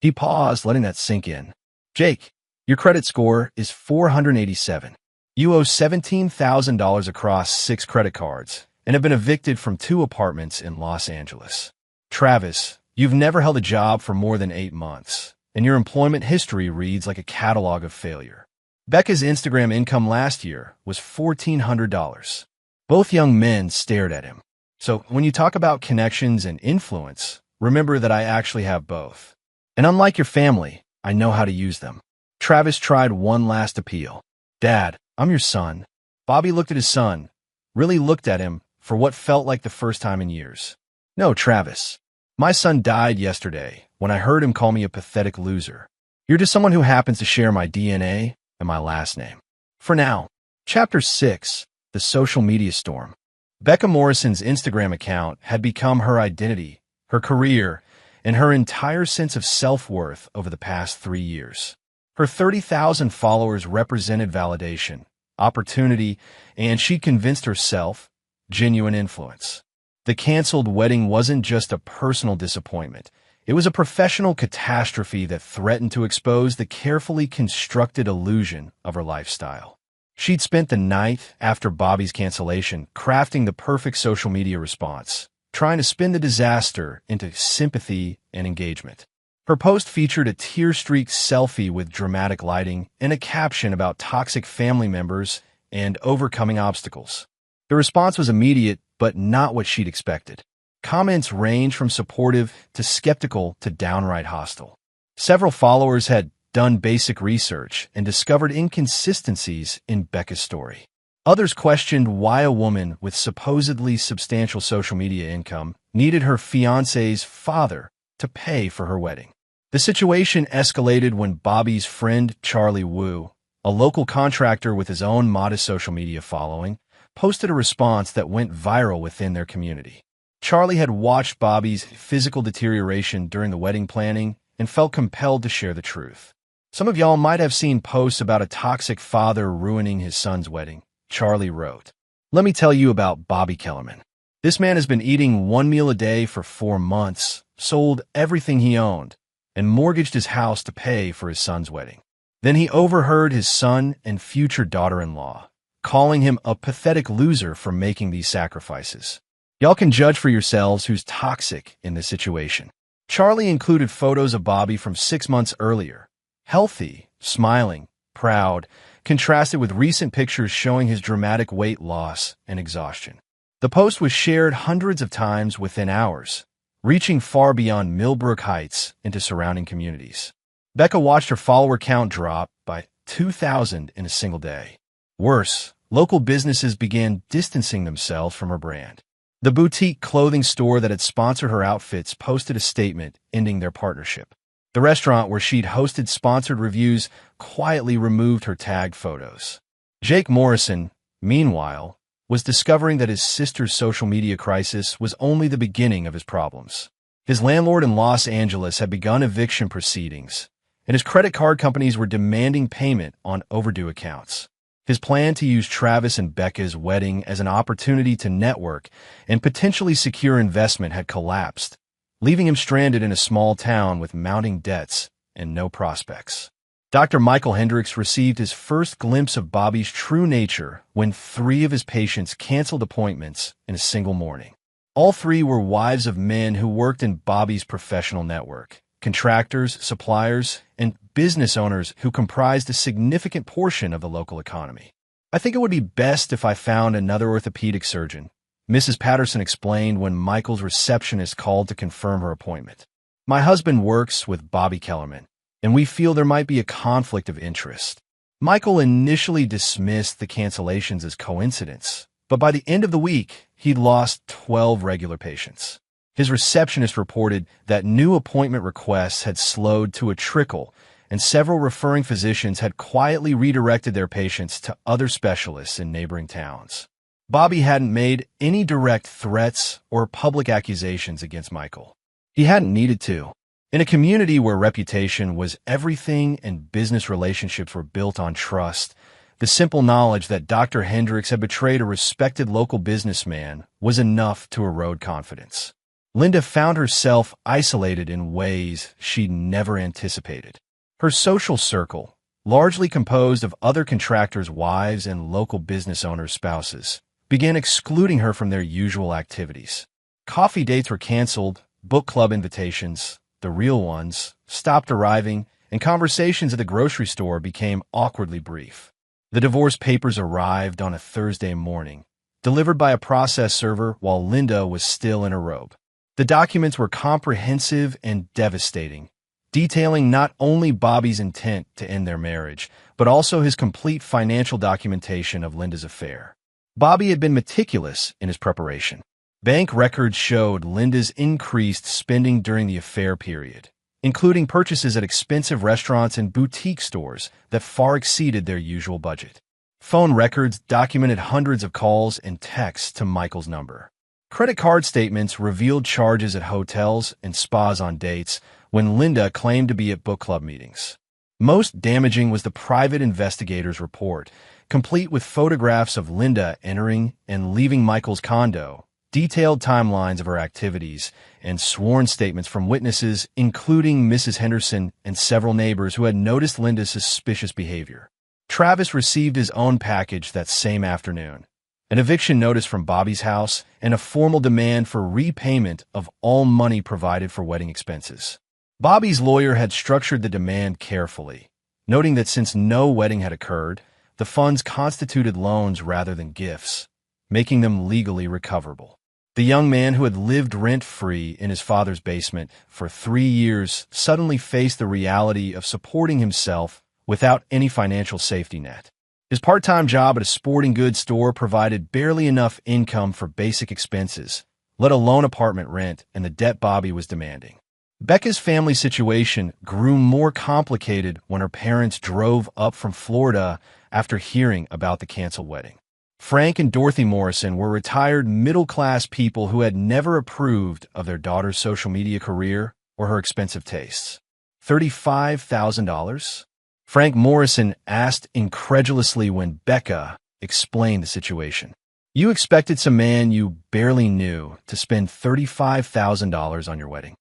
He paused, letting that sink in. "Jake, your credit score is 487. You owe $17,000 across 6 credit cards and have been evicted from 2 apartments in Los Angeles. Travis, you've never held a job for more than 8 months, and your employment history reads like a catalog of failure. Becca's Instagram income last year was $1,400. Both young men stared at him. So when you talk about connections and influence, remember that I actually have both. And unlike your family, I know how to use them. Travis tried one last appeal. Dad, I'm your son. Bobby looked at his son, really looked at him for what felt like the first time in years. No, Travis. My son died yesterday when I heard him call me a pathetic loser. You're just someone who happens to share my DNA and my last name. For now. Chapter 6, The Social Media Storm. Becca Morrison's Instagram account had become her identity, her career, and her entire sense of self-worth over the past 3 years. Her 30,000 followers represented validation, opportunity, and she convinced herself, genuine influence. The canceled wedding wasn't just a personal disappointment. It was a professional catastrophe that threatened to expose the carefully constructed illusion of her lifestyle. She'd spent the night after Bobby's cancellation crafting the perfect social media response, trying to spin the disaster into sympathy and engagement. Her post featured a tear-streaked selfie with dramatic lighting and a caption about toxic family members and overcoming obstacles. The response was immediate, but not what she'd expected. Comments ranged from supportive to skeptical to downright hostile. Several followers had done basic research and discovered inconsistencies in Becca's story. Others questioned why a woman with supposedly substantial social media income needed her fiancé's father to pay for her wedding. The situation escalated when Bobby's friend Charlie Wu, a local contractor with his own modest social media following, posted a response that went viral within their community. Charlie had watched Bobby's physical deterioration during the wedding planning and felt compelled to share the truth. Some of y'all might have seen posts about a toxic father ruining his son's wedding. Charlie wrote, "Let me tell you about Bobby Kellerman. This man has been eating 1 meal a day for 4 months, sold everything he owned, and mortgaged his house to pay for his son's wedding. Then he overheard his son and future daughter-in-law calling him a pathetic loser for making these sacrifices. Y'all can judge for yourselves who's toxic in this situation." Charlie included photos of Bobby from 6 months earlier, healthy, smiling, proud, contrasted with recent pictures showing his dramatic weight loss and exhaustion. The post was shared hundreds of times within hours, reaching far beyond Millbrook Heights into surrounding communities. Becca watched her follower count drop by 2,000 in a single day. Worse, local businesses began distancing themselves from her brand. The boutique clothing store that had sponsored her outfits posted a statement ending their partnership. The restaurant where she'd hosted sponsored reviews quietly removed her tagged photos. Jake Morrison, meanwhile, was discovering that his sister's social media crisis was only the beginning of his problems. His landlord in Los Angeles had begun eviction proceedings, and his credit card companies were demanding payment on overdue accounts. His plan to use Travis and Becca's wedding as an opportunity to network and potentially secure investment had collapsed, leaving him stranded in a small town with mounting debts and no prospects. Dr. Michael Hendricks received his first glimpse of Bobby's true nature when 3 of his patients canceled appointments in a single morning. All 3 were wives of men who worked in Bobby's professional network, contractors, suppliers, and business owners who comprised a significant portion of the local economy. "I think it would be best if I found another orthopedic surgeon," Mrs. Patterson explained when Michael's receptionist called to confirm her appointment. "My husband works with Bobby Kellerman, and we feel there might be a conflict of interest." Michael initially dismissed the cancellations as coincidence, but by the end of the week, he'd lost 12 regular patients. His receptionist reported that new appointment requests had slowed to a trickle, and several referring physicians had quietly redirected their patients to other specialists in neighboring towns. Bobby hadn't made any direct threats or public accusations against Michael. He hadn't needed to. In a community where reputation was everything and business relationships were built on trust, the simple knowledge that Dr. Hendricks had betrayed a respected local businessman was enough to erode confidence. Linda found herself isolated in ways she'd never anticipated. Her social circle, largely composed of other contractors' wives and local business owners' spouses, began excluding her from their usual activities. Coffee dates were canceled, book club invitations, the real ones, stopped arriving, and conversations at the grocery store became awkwardly brief. The divorce papers arrived on a Thursday morning, delivered by a process server while Linda was still in her robe. The documents were comprehensive and devastating, detailing not only Bobby's intent to end their marriage, but also his complete financial documentation of Linda's affair. Bobby had been meticulous in his preparation. Bank records showed Linda's increased spending during the affair period, including purchases at expensive restaurants and boutique stores that far exceeded their usual budget. Phone records documented hundreds of calls and texts to Michael's number. Credit card statements revealed charges at hotels and spas on dates when Linda claimed to be at book club meetings. Most damaging was the private investigator's report, complete with photographs of Linda entering and leaving Michael's condo, detailed timelines of her activities, and sworn statements from witnesses, including Mrs. Henderson and several neighbors who had noticed Linda's suspicious behavior. Travis received his own package that same afternoon, an eviction notice from Bobby's house and a formal demand for repayment of all money provided for wedding expenses. Bobby's lawyer had structured the demand carefully, noting that since no wedding had occurred, the funds constituted loans rather than gifts, making them legally recoverable. The young man who had lived rent-free in his father's basement for 3 years suddenly faced the reality of supporting himself without any financial safety net. His part-time job at a sporting goods store provided barely enough income for basic expenses, let alone apartment rent and the debt Bobby was demanding. Becca's family situation grew more complicated when her parents drove up from Florida after hearing about the canceled wedding. Frank and Dorothy Morrison were retired middle-class people who had never approved of their daughter's social media career or her expensive tastes. $35,000? Frank Morrison asked incredulously when Becca explained the situation. You expected some man you barely knew to spend $35,000 on your wedding.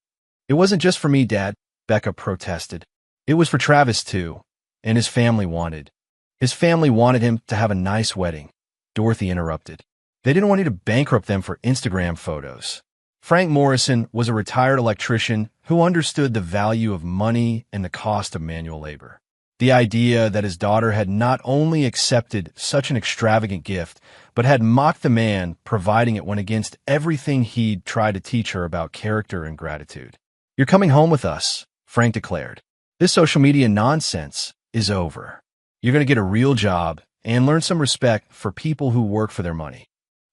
It wasn't just for me, Dad, Becca protested. It was for Travis, too, and his family wanted. His family wanted him to have a nice wedding. Dorothy interrupted. They didn't want you to bankrupt them for Instagram photos. Frank Morrison was a retired electrician who understood the value of money and the cost of manual labor. The idea that his daughter had not only accepted such an extravagant gift, but had mocked the man providing it went against everything he'd tried to teach her about character and gratitude. You're coming home with us, Frank declared. This social media nonsense is over. You're going to get a real job and learn some respect for people who work for their money.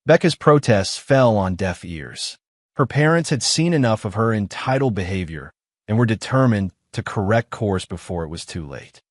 Becca's protests fell on deaf ears. Her parents had seen enough of her entitled behavior and were determined to correct course before it was too late.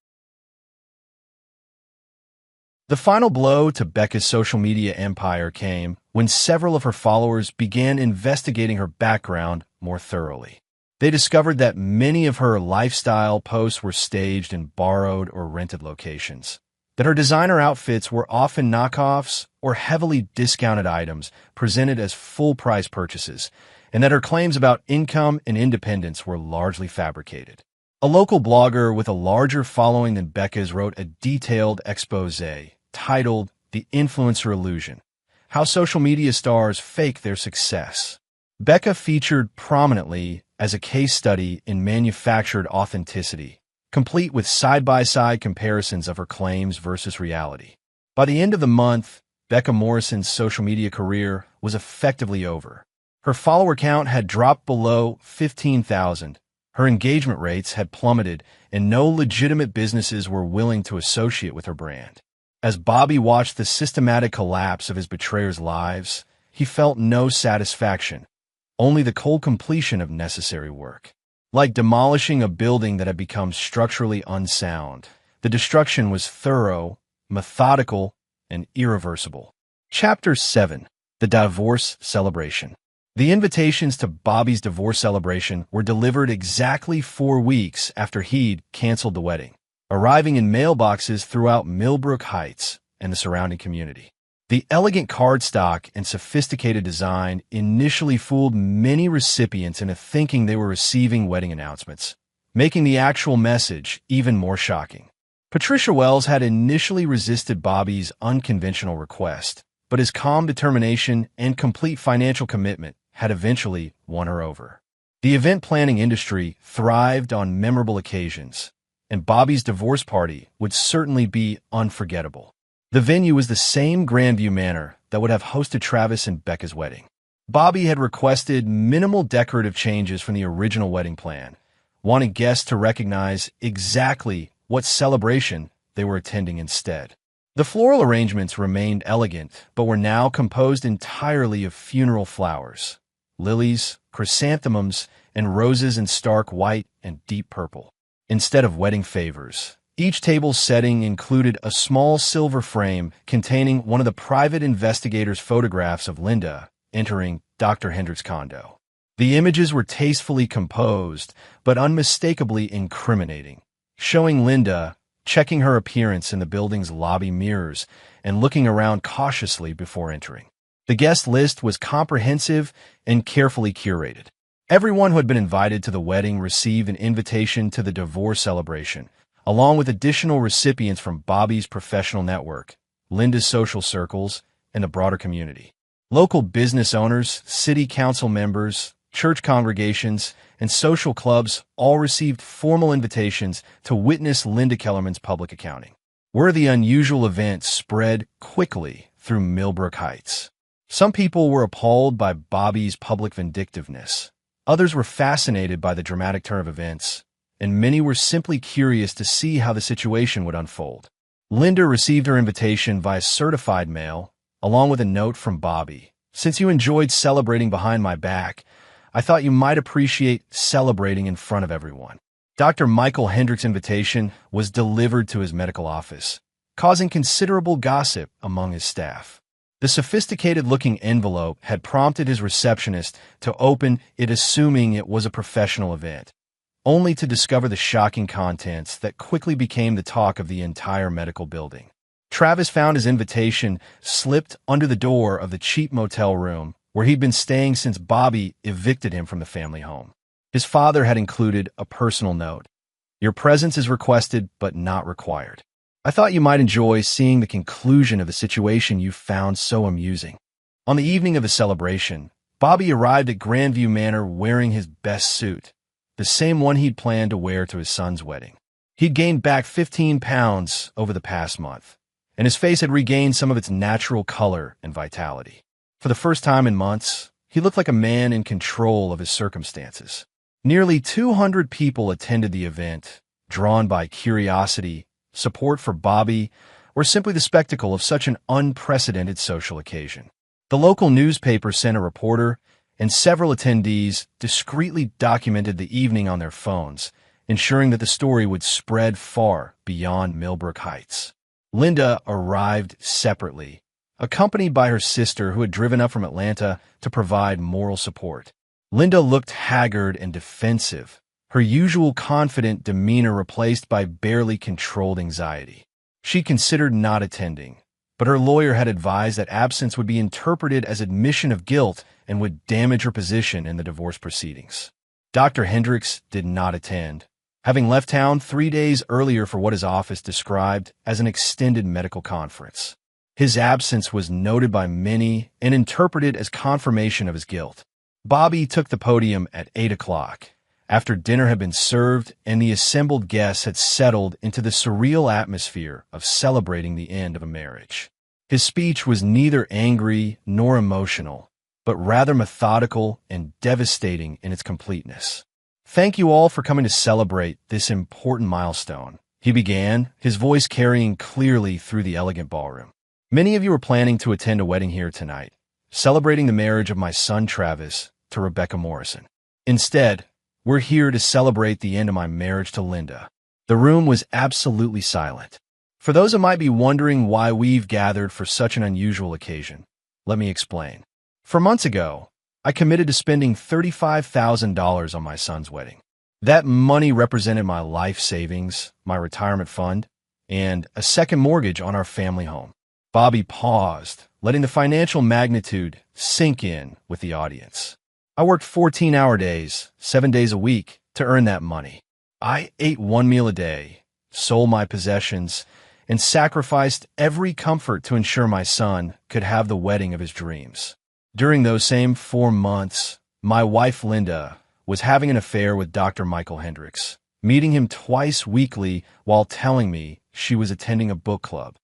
The final blow to Becca's social media empire came when several of her followers began investigating her background more thoroughly. They discovered that many of her lifestyle posts were staged in borrowed or rented locations, that her designer outfits were often knockoffs or heavily discounted items presented as full-price purchases, and that her claims about income and independence were largely fabricated. A local blogger with a larger following than Becca's wrote a detailed exposé titled The Influencer Illusion: How Social Media Stars Fake Their Success. Becca featured prominently as a case study in manufactured authenticity, complete with side-by-side comparisons of her claims versus reality. By the end of the month, Becca Morrison's social media career was effectively over. Her follower count had dropped below 15,000, her engagement rates had plummeted, and no legitimate businesses were willing to associate with her brand. As Bobby watched the systematic collapse of his betrayers' lives, he felt no satisfaction, only the cold completion of necessary work. Like demolishing a building that had become structurally unsound, the destruction was thorough, methodical, and irreversible. Chapter 7: The Divorce Celebration. The invitations to Bobby's divorce celebration were delivered exactly 4 weeks after he'd canceled the wedding, arriving in mailboxes throughout Millbrook Heights and the surrounding community. The elegant cardstock and sophisticated design initially fooled many recipients into thinking they were receiving wedding announcements, making the actual message even more shocking. Patricia Wells had initially resisted Bobby's unconventional request, but his calm determination and complete financial commitment had eventually won her over. The event planning industry thrived on memorable occasions, and Bobby's divorce party would certainly be unforgettable. The venue was the same Grandview Manor that would have hosted Travis and Becca's wedding. Bobby had requested minimal decorative changes from the original wedding plan, wanting guests to recognize exactly what celebration they were attending instead. The floral arrangements remained elegant, but were now composed entirely of funeral flowers, lilies, chrysanthemums, and roses in stark white and deep purple. Instead of wedding favors, each table's setting included a small silver frame containing one of the private investigators' photographs of Linda entering Dr. Hendricks' condo. The images were tastefully composed, but unmistakably incriminating, showing Linda checking her appearance in the building's lobby mirrors and looking around cautiously before entering. The guest list was comprehensive and carefully curated. Everyone who had been invited to the wedding received an invitation to the divorce celebration, along with additional recipients from Bobby's professional network, Linda's social circles, and the broader community. Local business owners, city council members, church congregations, and social clubs all received formal invitations to witness Linda Kellerman's public accounting. Word of the unusual event spread quickly through Millbrook Heights. Some people were appalled by Bobby's public vindictiveness. Others were fascinated by the dramatic turn of events, and many were simply curious to see how the situation would unfold. Linda received her invitation via certified mail, along with a note from Bobby. "Since you enjoyed celebrating behind my back, I thought you might appreciate celebrating in front of everyone." Dr. Michael Hendricks' invitation was delivered to his medical office, causing considerable gossip among his staff. The sophisticated-looking envelope had prompted his receptionist to open it, assuming it was a professional event, only to discover the shocking contents that quickly became the talk of the entire medical building. Travis found his invitation slipped under the door of the cheap motel room where he'd been staying since Bobby evicted him from the family home. His father had included a personal note. "Your presence is requested but not required. I thought you might enjoy seeing the conclusion of a situation you found so amusing." On the evening of the celebration, Bobby arrived at Grandview Manor wearing his best suit, the same one he'd planned to wear to his son's wedding. He'd gained back 15 pounds over the past month, and his face had regained some of its natural color and vitality. For the first time in months, he looked like a man in control of his circumstances. Nearly 200 people attended the event, drawn by curiosity, support for Bobby, or simply the spectacle of such an unprecedented social occasion. The local newspaper sent a reporter, and several attendees discreetly documented the evening on their phones, ensuring that the story would spread far beyond Millbrook Heights. Linda arrived separately, accompanied by her sister who had driven up from Atlanta to provide moral support. Linda looked haggard and defensive, her usual confident demeanor replaced by barely controlled anxiety. She considered not attending, but her lawyer had advised that absence would be interpreted as admission of guilt and would damage her position in the divorce proceedings. Dr. Hendricks did not attend, having left town 3 days earlier for what his office described as an extended medical conference. His absence was noted by many and interpreted as confirmation of his guilt. Bobby took the podium at 8 o'clock, after dinner had been served and the assembled guests had settled into the surreal atmosphere of celebrating the end of a marriage. His speech was neither angry nor emotional, but rather methodical and devastating in its completeness. "Thank you all for coming to celebrate this important milestone," he began, his voice carrying clearly through the elegant ballroom. "Many of you are planning to attend a wedding here tonight, celebrating the marriage of my son Travis to Rebecca Morrison. Instead, we're here to celebrate the end of my marriage to Linda." The room was absolutely silent. For those who might be wondering why we've gathered for such an unusual occasion, let me explain. 4 months ago, I committed to spending $35,000 on my son's wedding. That money represented my life savings, my retirement fund, and a second mortgage on our family home. Bobby paused, letting the financial magnitude sink in with the audience. "I worked 14-hour days, 7 days a week, to earn that money. I ate one meal a day, sold my possessions, and sacrificed every comfort to ensure my son could have the wedding of his dreams. During those same 4 months, my wife Linda was having an affair with Dr. Michael Hendricks, meeting him twice weekly while telling me she was attending a book club.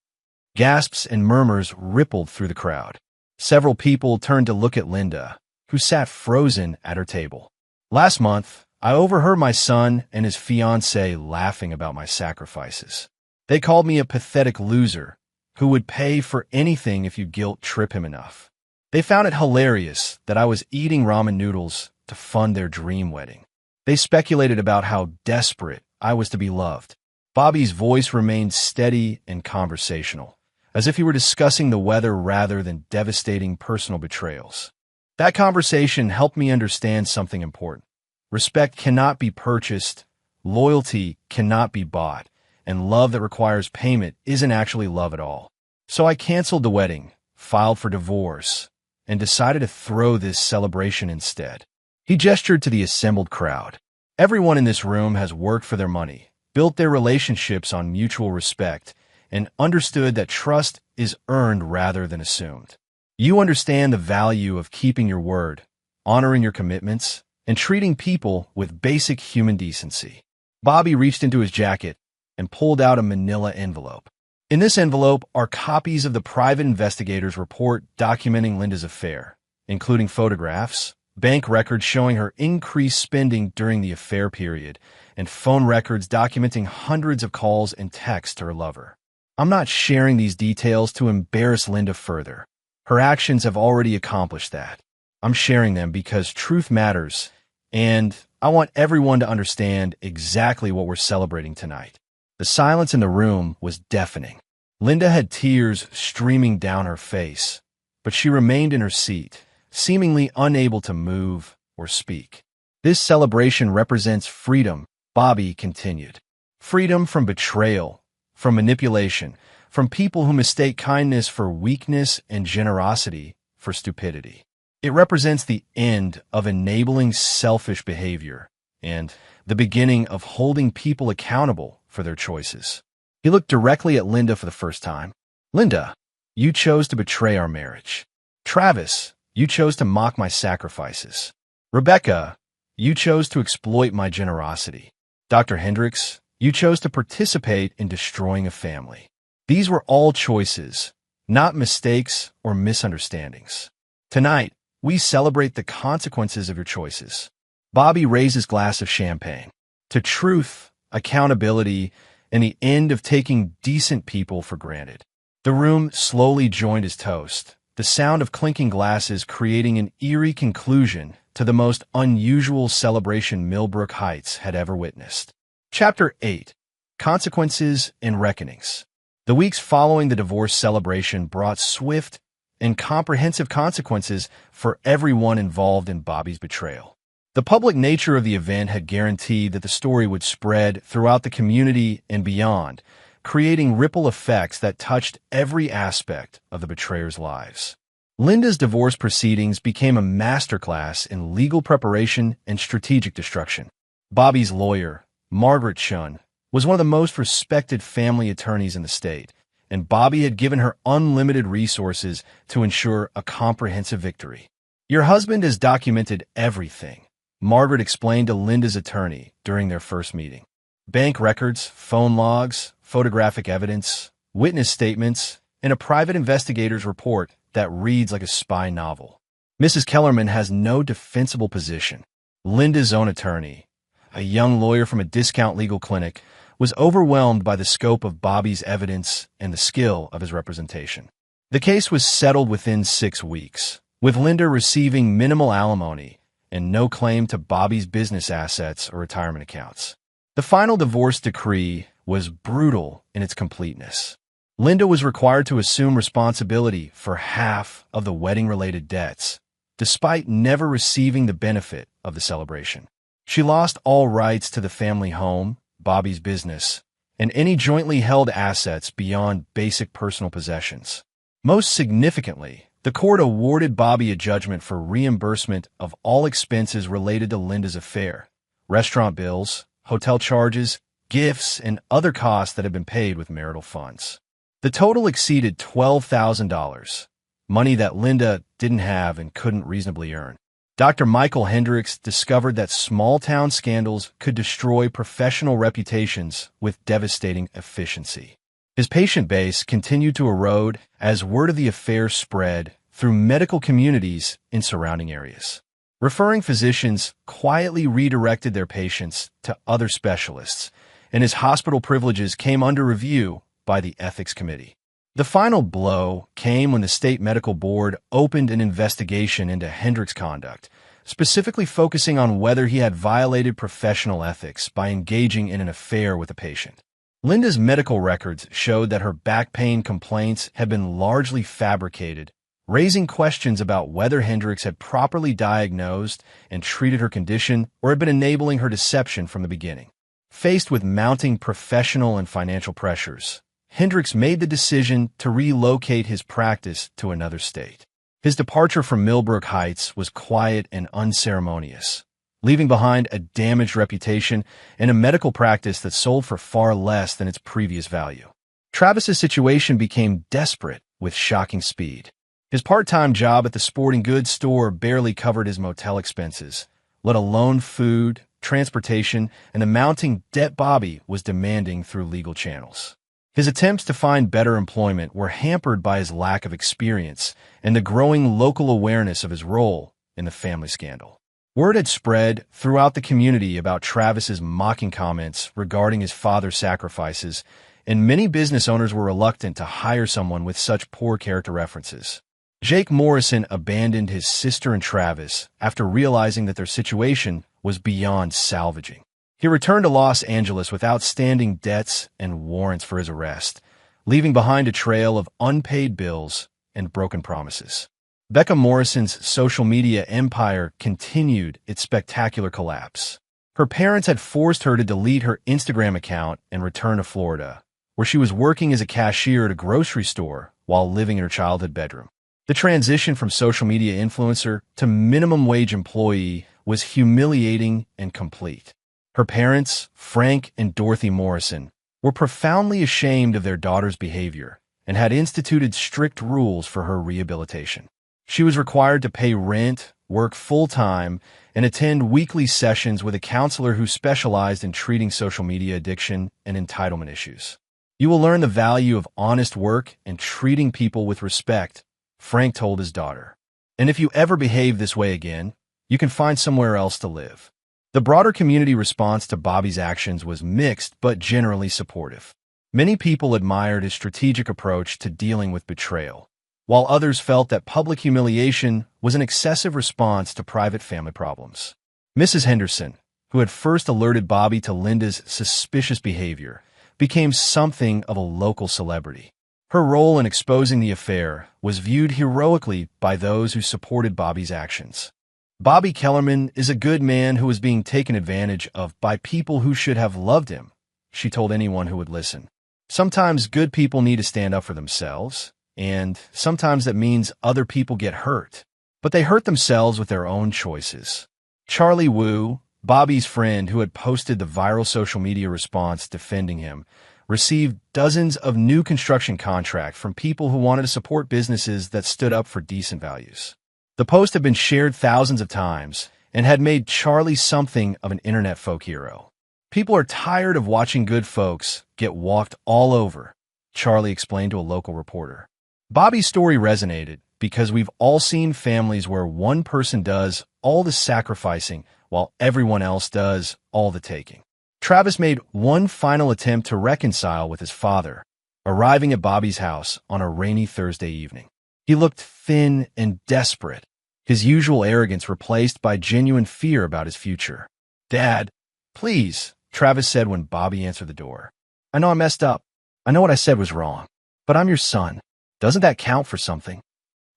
Gasps and murmurs rippled through the crowd. Several people turned to look at Linda, who sat frozen at her table. Last month, I overheard my son and his fiancée laughing about my sacrifices. They called me a pathetic loser who would pay for anything if you guilt-trip him enough. They found it hilarious that I was eating ramen noodles to fund their dream wedding. They speculated about how desperate I was to be loved. Bobby's voice remained steady and conversational, as if he were discussing the weather rather than devastating personal betrayals. That conversation helped me understand something important. Respect cannot be purchased, loyalty cannot be bought, and love that requires payment isn't actually love at all. So I canceled the wedding, filed for divorce, and decided to throw this celebration instead. He gestured to the assembled crowd. Everyone in this room has worked for their money, built their relationships on mutual respect, and understood that trust is earned rather than assumed. You understand the value of keeping your word, honoring your commitments, and treating people with basic human decency. Bobby reached into his jacket and pulled out a manila envelope. In this envelope are copies of the private investigator's report documenting Linda's affair, including photographs, bank records showing her increased spending during the affair period, and phone records documenting hundreds of calls and texts to her lover. I'm not sharing these details to embarrass Linda further. Her actions have already accomplished that. I'm sharing them because truth matters, and I want everyone to understand exactly what we're celebrating tonight. The silence in the room was deafening. Linda had tears streaming down her face, but she remained in her seat, seemingly unable to move or speak. This celebration represents freedom, Bobby continued. Freedom from betrayal, from manipulation, from people who mistake kindness for weakness and generosity for stupidity. It represents the end of enabling selfish behavior and the beginning of holding people accountable for their choices. He looked directly at Linda for the first time. Linda, you chose to betray our marriage. Travis, you chose to mock my sacrifices. Rebecca, you chose to exploit my generosity. Dr. Hendricks, you chose to participate in destroying a family. These were all choices, not mistakes or misunderstandings. Tonight, we celebrate the consequences of your choices. Bobby raised his glass of champagne. To truth, accountability, and the end of taking decent people for granted. The room slowly joined his toast, the sound of clinking glasses creating an eerie conclusion to the most unusual celebration Millbrook Heights had ever witnessed. Chapter 8. Consequences and Reckonings. The weeks following the divorce celebration brought swift and comprehensive consequences for everyone involved in Bobby's betrayal. The public nature of the event had guaranteed that the story would spread throughout the community and beyond, creating ripple effects that touched every aspect of the betrayers' lives. Linda's divorce proceedings became a masterclass in legal preparation and strategic destruction. Bobby's lawyer, Margaret Shun, was one of the most respected family attorneys in the state, and Bobby had given her unlimited resources to ensure a comprehensive victory. Your husband has documented everything, Margaret explained to Linda's attorney during their first meeting. Bank records, phone logs, photographic evidence, witness statements, and a private investigator's report that reads like a spy novel. Mrs. Kellerman has no defensible position. Linda's own attorney, a young lawyer from a discount legal clinic, was overwhelmed by the scope of Bobby's evidence and the skill of his representation. The case was settled within 6 weeks, with Linda receiving minimal alimony and no claim to Bobby's business assets or retirement accounts. The final divorce decree was brutal in its completeness. Linda was required to assume responsibility for half of the wedding-related debts, despite never receiving the benefit of the celebration. She lost all rights to the family home, Bobby's business, and any jointly held assets beyond basic personal possessions. Most significantly, the court awarded Bobby a judgment for reimbursement of all expenses related to Linda's affair, restaurant bills, hotel charges, gifts, and other costs that had been paid with marital funds. The total exceeded $12,000, money that Linda didn't have and couldn't reasonably earn. Dr. Michael Hendricks discovered that small-town scandals could destroy professional reputations with devastating efficiency. His patient base continued to erode as word of the affair spread through medical communities in surrounding areas. Referring physicians quietly redirected their patients to other specialists, and his hospital privileges came under review by the Ethics Committee. The final blow came when the State Medical Board opened an investigation into Hendricks' conduct, specifically focusing on whether he had violated professional ethics by engaging in an affair with a patient. Linda's medical records showed that her back pain complaints had been largely fabricated, raising questions about whether Hendricks had properly diagnosed and treated her condition or had been enabling her deception from the beginning. Faced with mounting professional and financial pressures, Hendricks made the decision to relocate his practice to another state. His departure from Millbrook Heights was quiet and unceremonious, leaving behind a damaged reputation and a medical practice that sold for far less than its previous value. Travis's situation became desperate with shocking speed. His part-time job at the sporting goods store barely covered his motel expenses, let alone food, transportation, and the mounting debt Bobby was demanding through legal channels. His attempts to find better employment were hampered by his lack of experience and the growing local awareness of his role in the family scandal. Word had spread throughout the community about Travis's mocking comments regarding his father's sacrifices, and many business owners were reluctant to hire someone with such poor character references. Jake Morrison abandoned his sister and Travis after realizing that their situation was beyond salvaging. He returned to Los Angeles with outstanding debts and warrants for his arrest, leaving behind a trail of unpaid bills and broken promises. Becca Morrison's social media empire continued its spectacular collapse. Her parents had forced her to delete her Instagram account and return to Florida, where she was working as a cashier at a grocery store while living in her childhood bedroom. The transition from social media influencer to minimum wage employee was humiliating and complete. Her parents, Frank and Dorothy Morrison, were profoundly ashamed of their daughter's behavior and had instituted strict rules for her rehabilitation. She was required to pay rent, work full-time, and attend weekly sessions with a counselor who specialized in treating social media addiction and entitlement issues. "You will learn the value of honest work and treating people with respect," Frank told his daughter. "And if you ever behave this way again, you can find somewhere else to live." The broader community response to Bobby's actions was mixed but generally supportive. Many people admired his strategic approach to dealing with betrayal, while others felt that public humiliation was an excessive response to private family problems. Mrs. Henderson, who had first alerted Bobby to Linda's suspicious behavior, became something of a local celebrity. Her role in exposing the affair was viewed heroically by those who supported Bobby's actions. "Bobby Kellerman is a good man who is being taken advantage of by people who should have loved him," she told anyone who would listen. "Sometimes good people need to stand up for themselves, and sometimes that means other people get hurt. But they hurt themselves with their own choices." Charlie Wu, Bobby's friend who had posted the viral social media response defending him, received dozens of new construction contracts from people who wanted to support businesses that stood up for decent values. The post had been shared thousands of times and had made Charlie something of an internet folk hero. "People are tired of watching good folks get walked all over," Charlie explained to a local reporter. Bobby's story resonated because we've all seen families where one person does all the sacrificing while everyone else does all the taking. Travis made one final attempt to reconcile with his father, arriving at Bobby's house on a rainy Thursday evening. He looked thin and desperate, his usual arrogance replaced by genuine fear about his future. "Dad, please," Travis said when Bobby answered the door. "I know I messed up. I know what I said was wrong. But I'm your son. Doesn't that count for something?"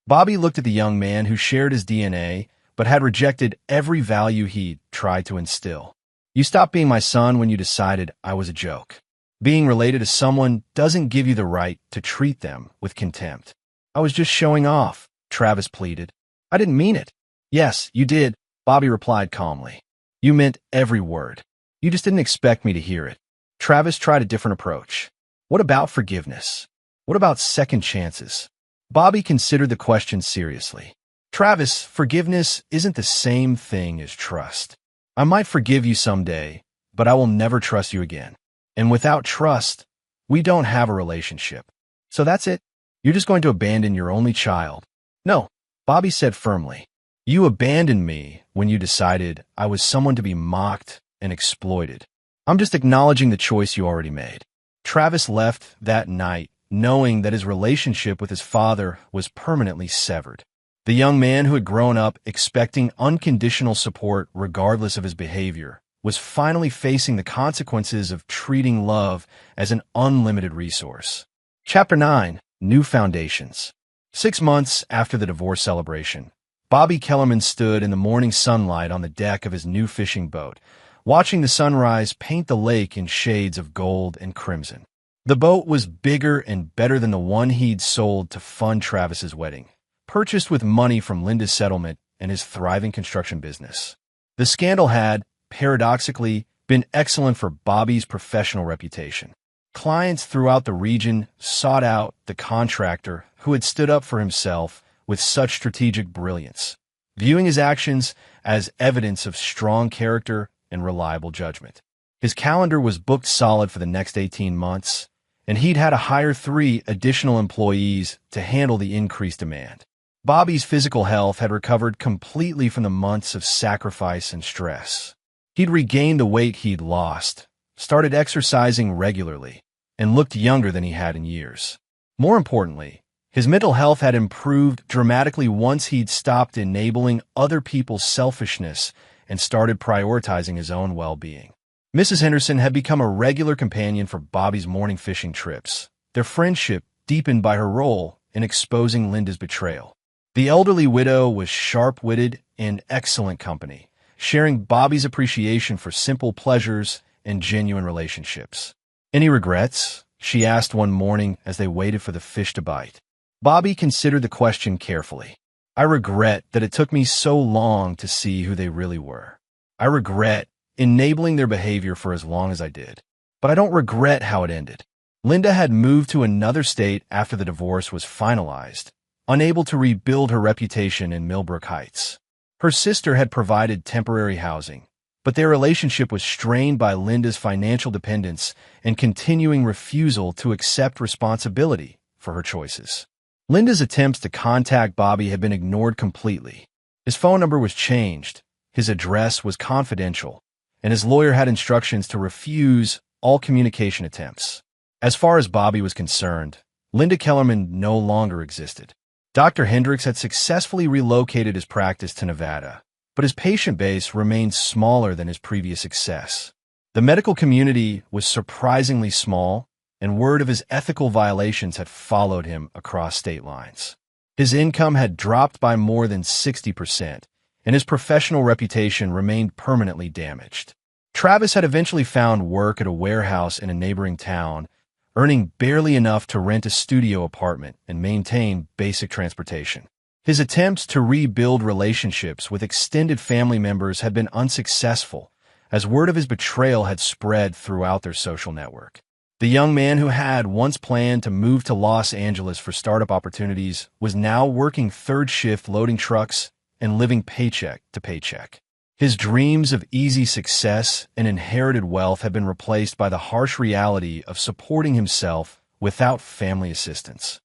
Bobby looked at the young man who shared his DNA but had rejected every value he'd tried to instill. "You stopped being my son when you decided I was a joke. Being related to someone doesn't give you the right to treat them with contempt." "I was just showing off," Travis pleaded. "I didn't mean it." "Yes, you did," Bobby replied calmly. "You meant every word. You just didn't expect me to hear it." Travis tried a different approach. What about forgiveness? What about second chances? Bobby considered the question seriously. Travis, forgiveness isn't the same thing as trust. I might forgive you someday, but I will never trust you again. And without trust, we don't have a relationship. So that's it. You're just going to abandon your only child. No, Bobby said firmly. You abandoned me when you decided I was someone to be mocked and exploited. I'm just acknowledging the choice you already made. Travis left that night knowing that his relationship with his father was permanently severed. The young man who had grown up expecting unconditional support regardless of his behavior was finally facing the consequences of treating love as an unlimited resource. Chapter 9. New Foundations. 6 months after the divorce celebration, Bobby Kellerman stood in the morning sunlight on the deck of his new fishing boat, watching the sunrise paint the lake in shades of gold and crimson. The boat was bigger and better than the one he'd sold to fund Travis's wedding, purchased with money from Linda's settlement and his thriving construction business. The scandal had, paradoxically, been excellent for Bobby's professional reputation. Clients throughout the region sought out the contractor who had stood up for himself with such strategic brilliance, viewing his actions as evidence of strong character and reliable judgment. His calendar was booked solid for the next 18 months, and he'd had to hire 3 additional employees to handle the increased demand. Bobby's physical health had recovered completely from the months of sacrifice and stress. He'd regained the weight he'd lost, started exercising regularly, and looked younger than he had in years. More importantly, his mental health had improved dramatically once he'd stopped enabling other people's selfishness and started prioritizing his own well-being. Mrs. Henderson had become a regular companion for Bobby's morning fishing trips, their friendship deepened by her role in exposing Linda's betrayal. The elderly widow was sharp-witted and excellent company, sharing Bobby's appreciation for simple pleasures and genuine relationships. Any regrets? She asked one morning as they waited for the fish to bite. Bobby considered the question carefully. I regret that it took me so long to see who they really were. I regret enabling their behavior for as long as I did. But I don't regret how it ended. Linda had moved to another state after the divorce was finalized, unable to rebuild her reputation in Millbrook Heights. Her sister had provided temporary housing, but their relationship was strained by Linda's financial dependence and continuing refusal to accept responsibility for her choices. Linda's attempts to contact Bobby had been ignored completely. His phone number was changed, his address was confidential, and his lawyer had instructions to refuse all communication attempts. As far as Bobby was concerned, Linda Kellerman no longer existed. Dr. Hendricks had successfully relocated his practice to Nevada, but his patient base remained smaller than his previous success. The medical community was surprisingly small, and word of his ethical violations had followed him across state lines. His income had dropped by more than 60%, and his professional reputation remained permanently damaged. Travis had eventually found work at a warehouse in a neighboring town, earning barely enough to rent a studio apartment and maintain basic transportation. His attempts to rebuild relationships with extended family members had been unsuccessful, as word of his betrayal had spread throughout their social network. The young man who had once planned to move to Los Angeles for startup opportunities was now working third shift loading trucks and living paycheck to paycheck. His dreams of easy success and inherited wealth had been replaced by the harsh reality of supporting himself without family assistance.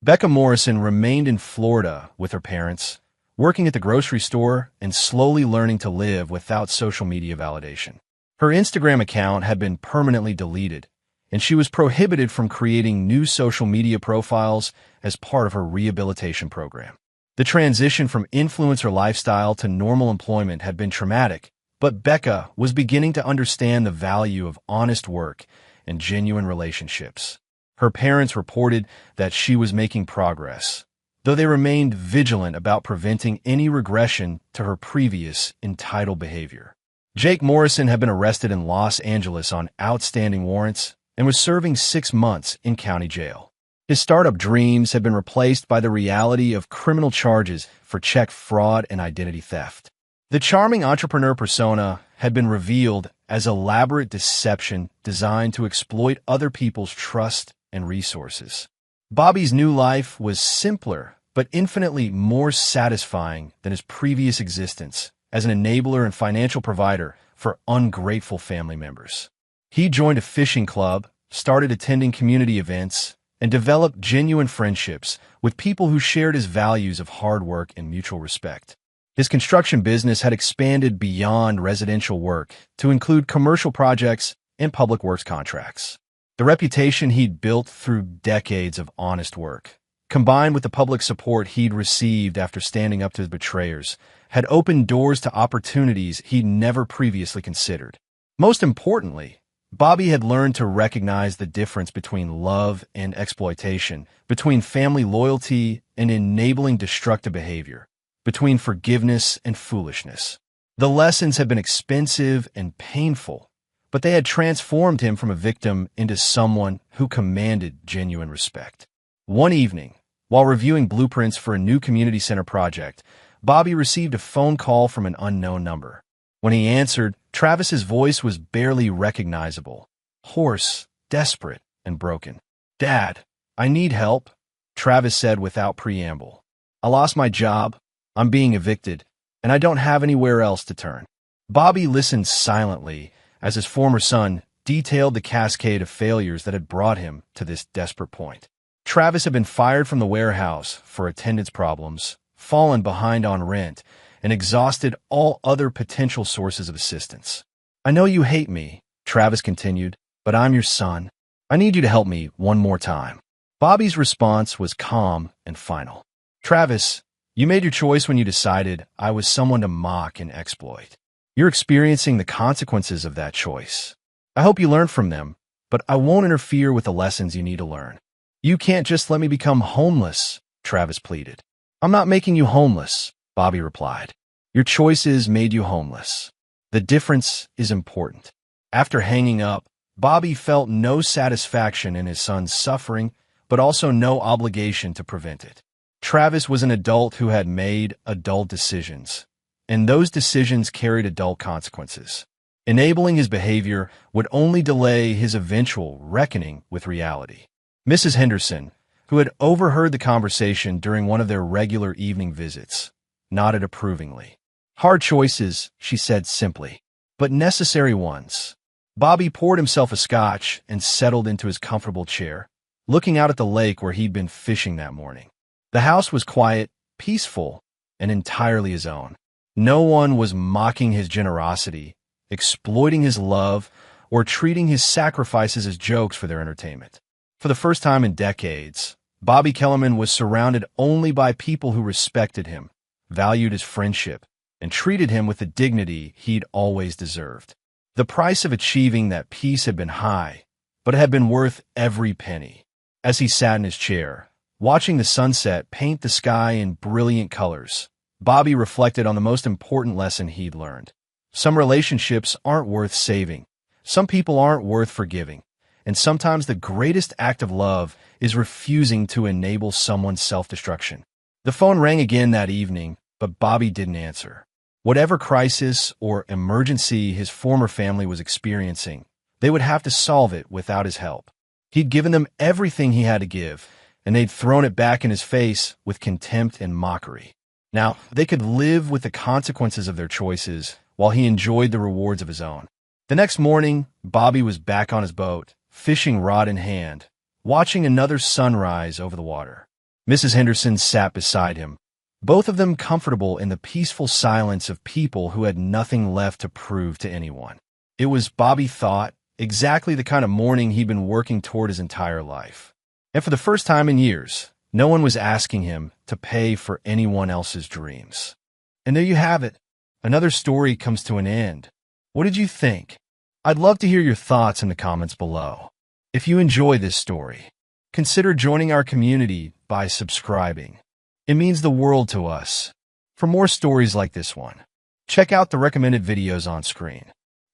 Becca Morrison remained in Florida with her parents, working at the grocery store and slowly learning to live without social media validation. Her Instagram account had been permanently deleted, and she was prohibited from creating new social media profiles as part of her rehabilitation program. The transition from influencer lifestyle to normal employment had been traumatic, but Becca was beginning to understand the value of honest work and genuine relationships. Her parents reported that she was making progress, though they remained vigilant about preventing any regression to her previous entitled behavior. Jake Morrison had been arrested in Los Angeles on outstanding warrants and was serving 6 months in county jail. His startup dreams had been replaced by the reality of criminal charges for check fraud and identity theft. The charming entrepreneur persona had been revealed as elaborate deception designed to exploit other people's trust and resources. Bobby's new life was simpler, but infinitely more satisfying than his previous existence as an enabler and financial provider for ungrateful family members. He joined a fishing club, started attending community events, and developed genuine friendships with people who shared his values of hard work and mutual respect. His construction business had expanded beyond residential work to include commercial projects and public works contracts. The reputation he'd built through decades of honest work, combined with the public support he'd received after standing up to his betrayers, had opened doors to opportunities he'd never previously considered. Most importantly, Bobby had learned to recognize the difference between love and exploitation, between family loyalty and enabling destructive behavior, between forgiveness and foolishness. The lessons had been expensive and painful, but they had transformed him from a victim into someone who commanded genuine respect. One evening, while reviewing blueprints for a new community center project, Bobby received a phone call from an unknown number. When he answered, Travis's voice was barely recognizable, hoarse, desperate, and broken. "Dad, I need help," Travis said without preamble. "I lost my job, I'm being evicted, and I don't have anywhere else to turn." Bobby listened silently as his former son detailed the cascade of failures that had brought him to this desperate point. Travis had been fired from the warehouse for attendance problems, fallen behind on rent, and exhausted all other potential sources of assistance. "I know you hate me," Travis continued, "but I'm your son. I need you to help me one more time." Bobby's response was calm and final. "Travis, you made your choice when you decided I was someone to mock and exploit. You're experiencing the consequences of that choice. I hope you learn from them, but I won't interfere with the lessons you need to learn." "You can't just let me become homeless," Travis pleaded. "I'm not making you homeless," Bobby replied. "Your choices made you homeless. The difference is important." After hanging up, Bobby felt no satisfaction in his son's suffering, but also no obligation to prevent it. Travis was an adult who had made adult decisions, and those decisions carried adult consequences. Enabling his behavior would only delay his eventual reckoning with reality. Mrs. Henderson, who had overheard the conversation during one of their regular evening visits, nodded approvingly. "Hard choices," she said simply, "but necessary ones." Bobby poured himself a scotch and settled into his comfortable chair, looking out at the lake where he'd been fishing that morning. The house was quiet, peaceful, and entirely his own. No one was mocking his generosity, exploiting his love, or treating his sacrifices as jokes for their entertainment. For the first time in decades, Bobby Kellerman was surrounded only by people who respected him, valued his friendship, and treated him with the dignity he'd always deserved. The price of achieving that peace had been high, but it had been worth every penny. As he sat in his chair, watching the sunset paint the sky in brilliant colors, Bobby reflected on the most important lesson he'd learned. Some relationships aren't worth saving. Some people aren't worth forgiving. And sometimes the greatest act of love is refusing to enable someone's self-destruction. The phone rang again that evening, but Bobby didn't answer. Whatever crisis or emergency his former family was experiencing, they would have to solve it without his help. He'd given them everything he had to give, and they'd thrown it back in his face with contempt and mockery. Now, they could live with the consequences of their choices while he enjoyed the rewards of his own. The next morning, Bobby was back on his boat, fishing rod in hand, watching another sunrise over the water. Mrs. Henderson sat beside him, both of them comfortable in the peaceful silence of people who had nothing left to prove to anyone. It was, Bobby thought, exactly the kind of morning he'd been working toward his entire life. And for the first time in years, no one was asking him to pay for anyone else's dreams. And there you have it. Another story comes to an end. What did you think? I'd love to hear your thoughts in the comments below. If you enjoy this story, consider joining our community by subscribing. It means the world to us. For more stories like this one, check out the recommended videos on screen,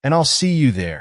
and I'll see you there.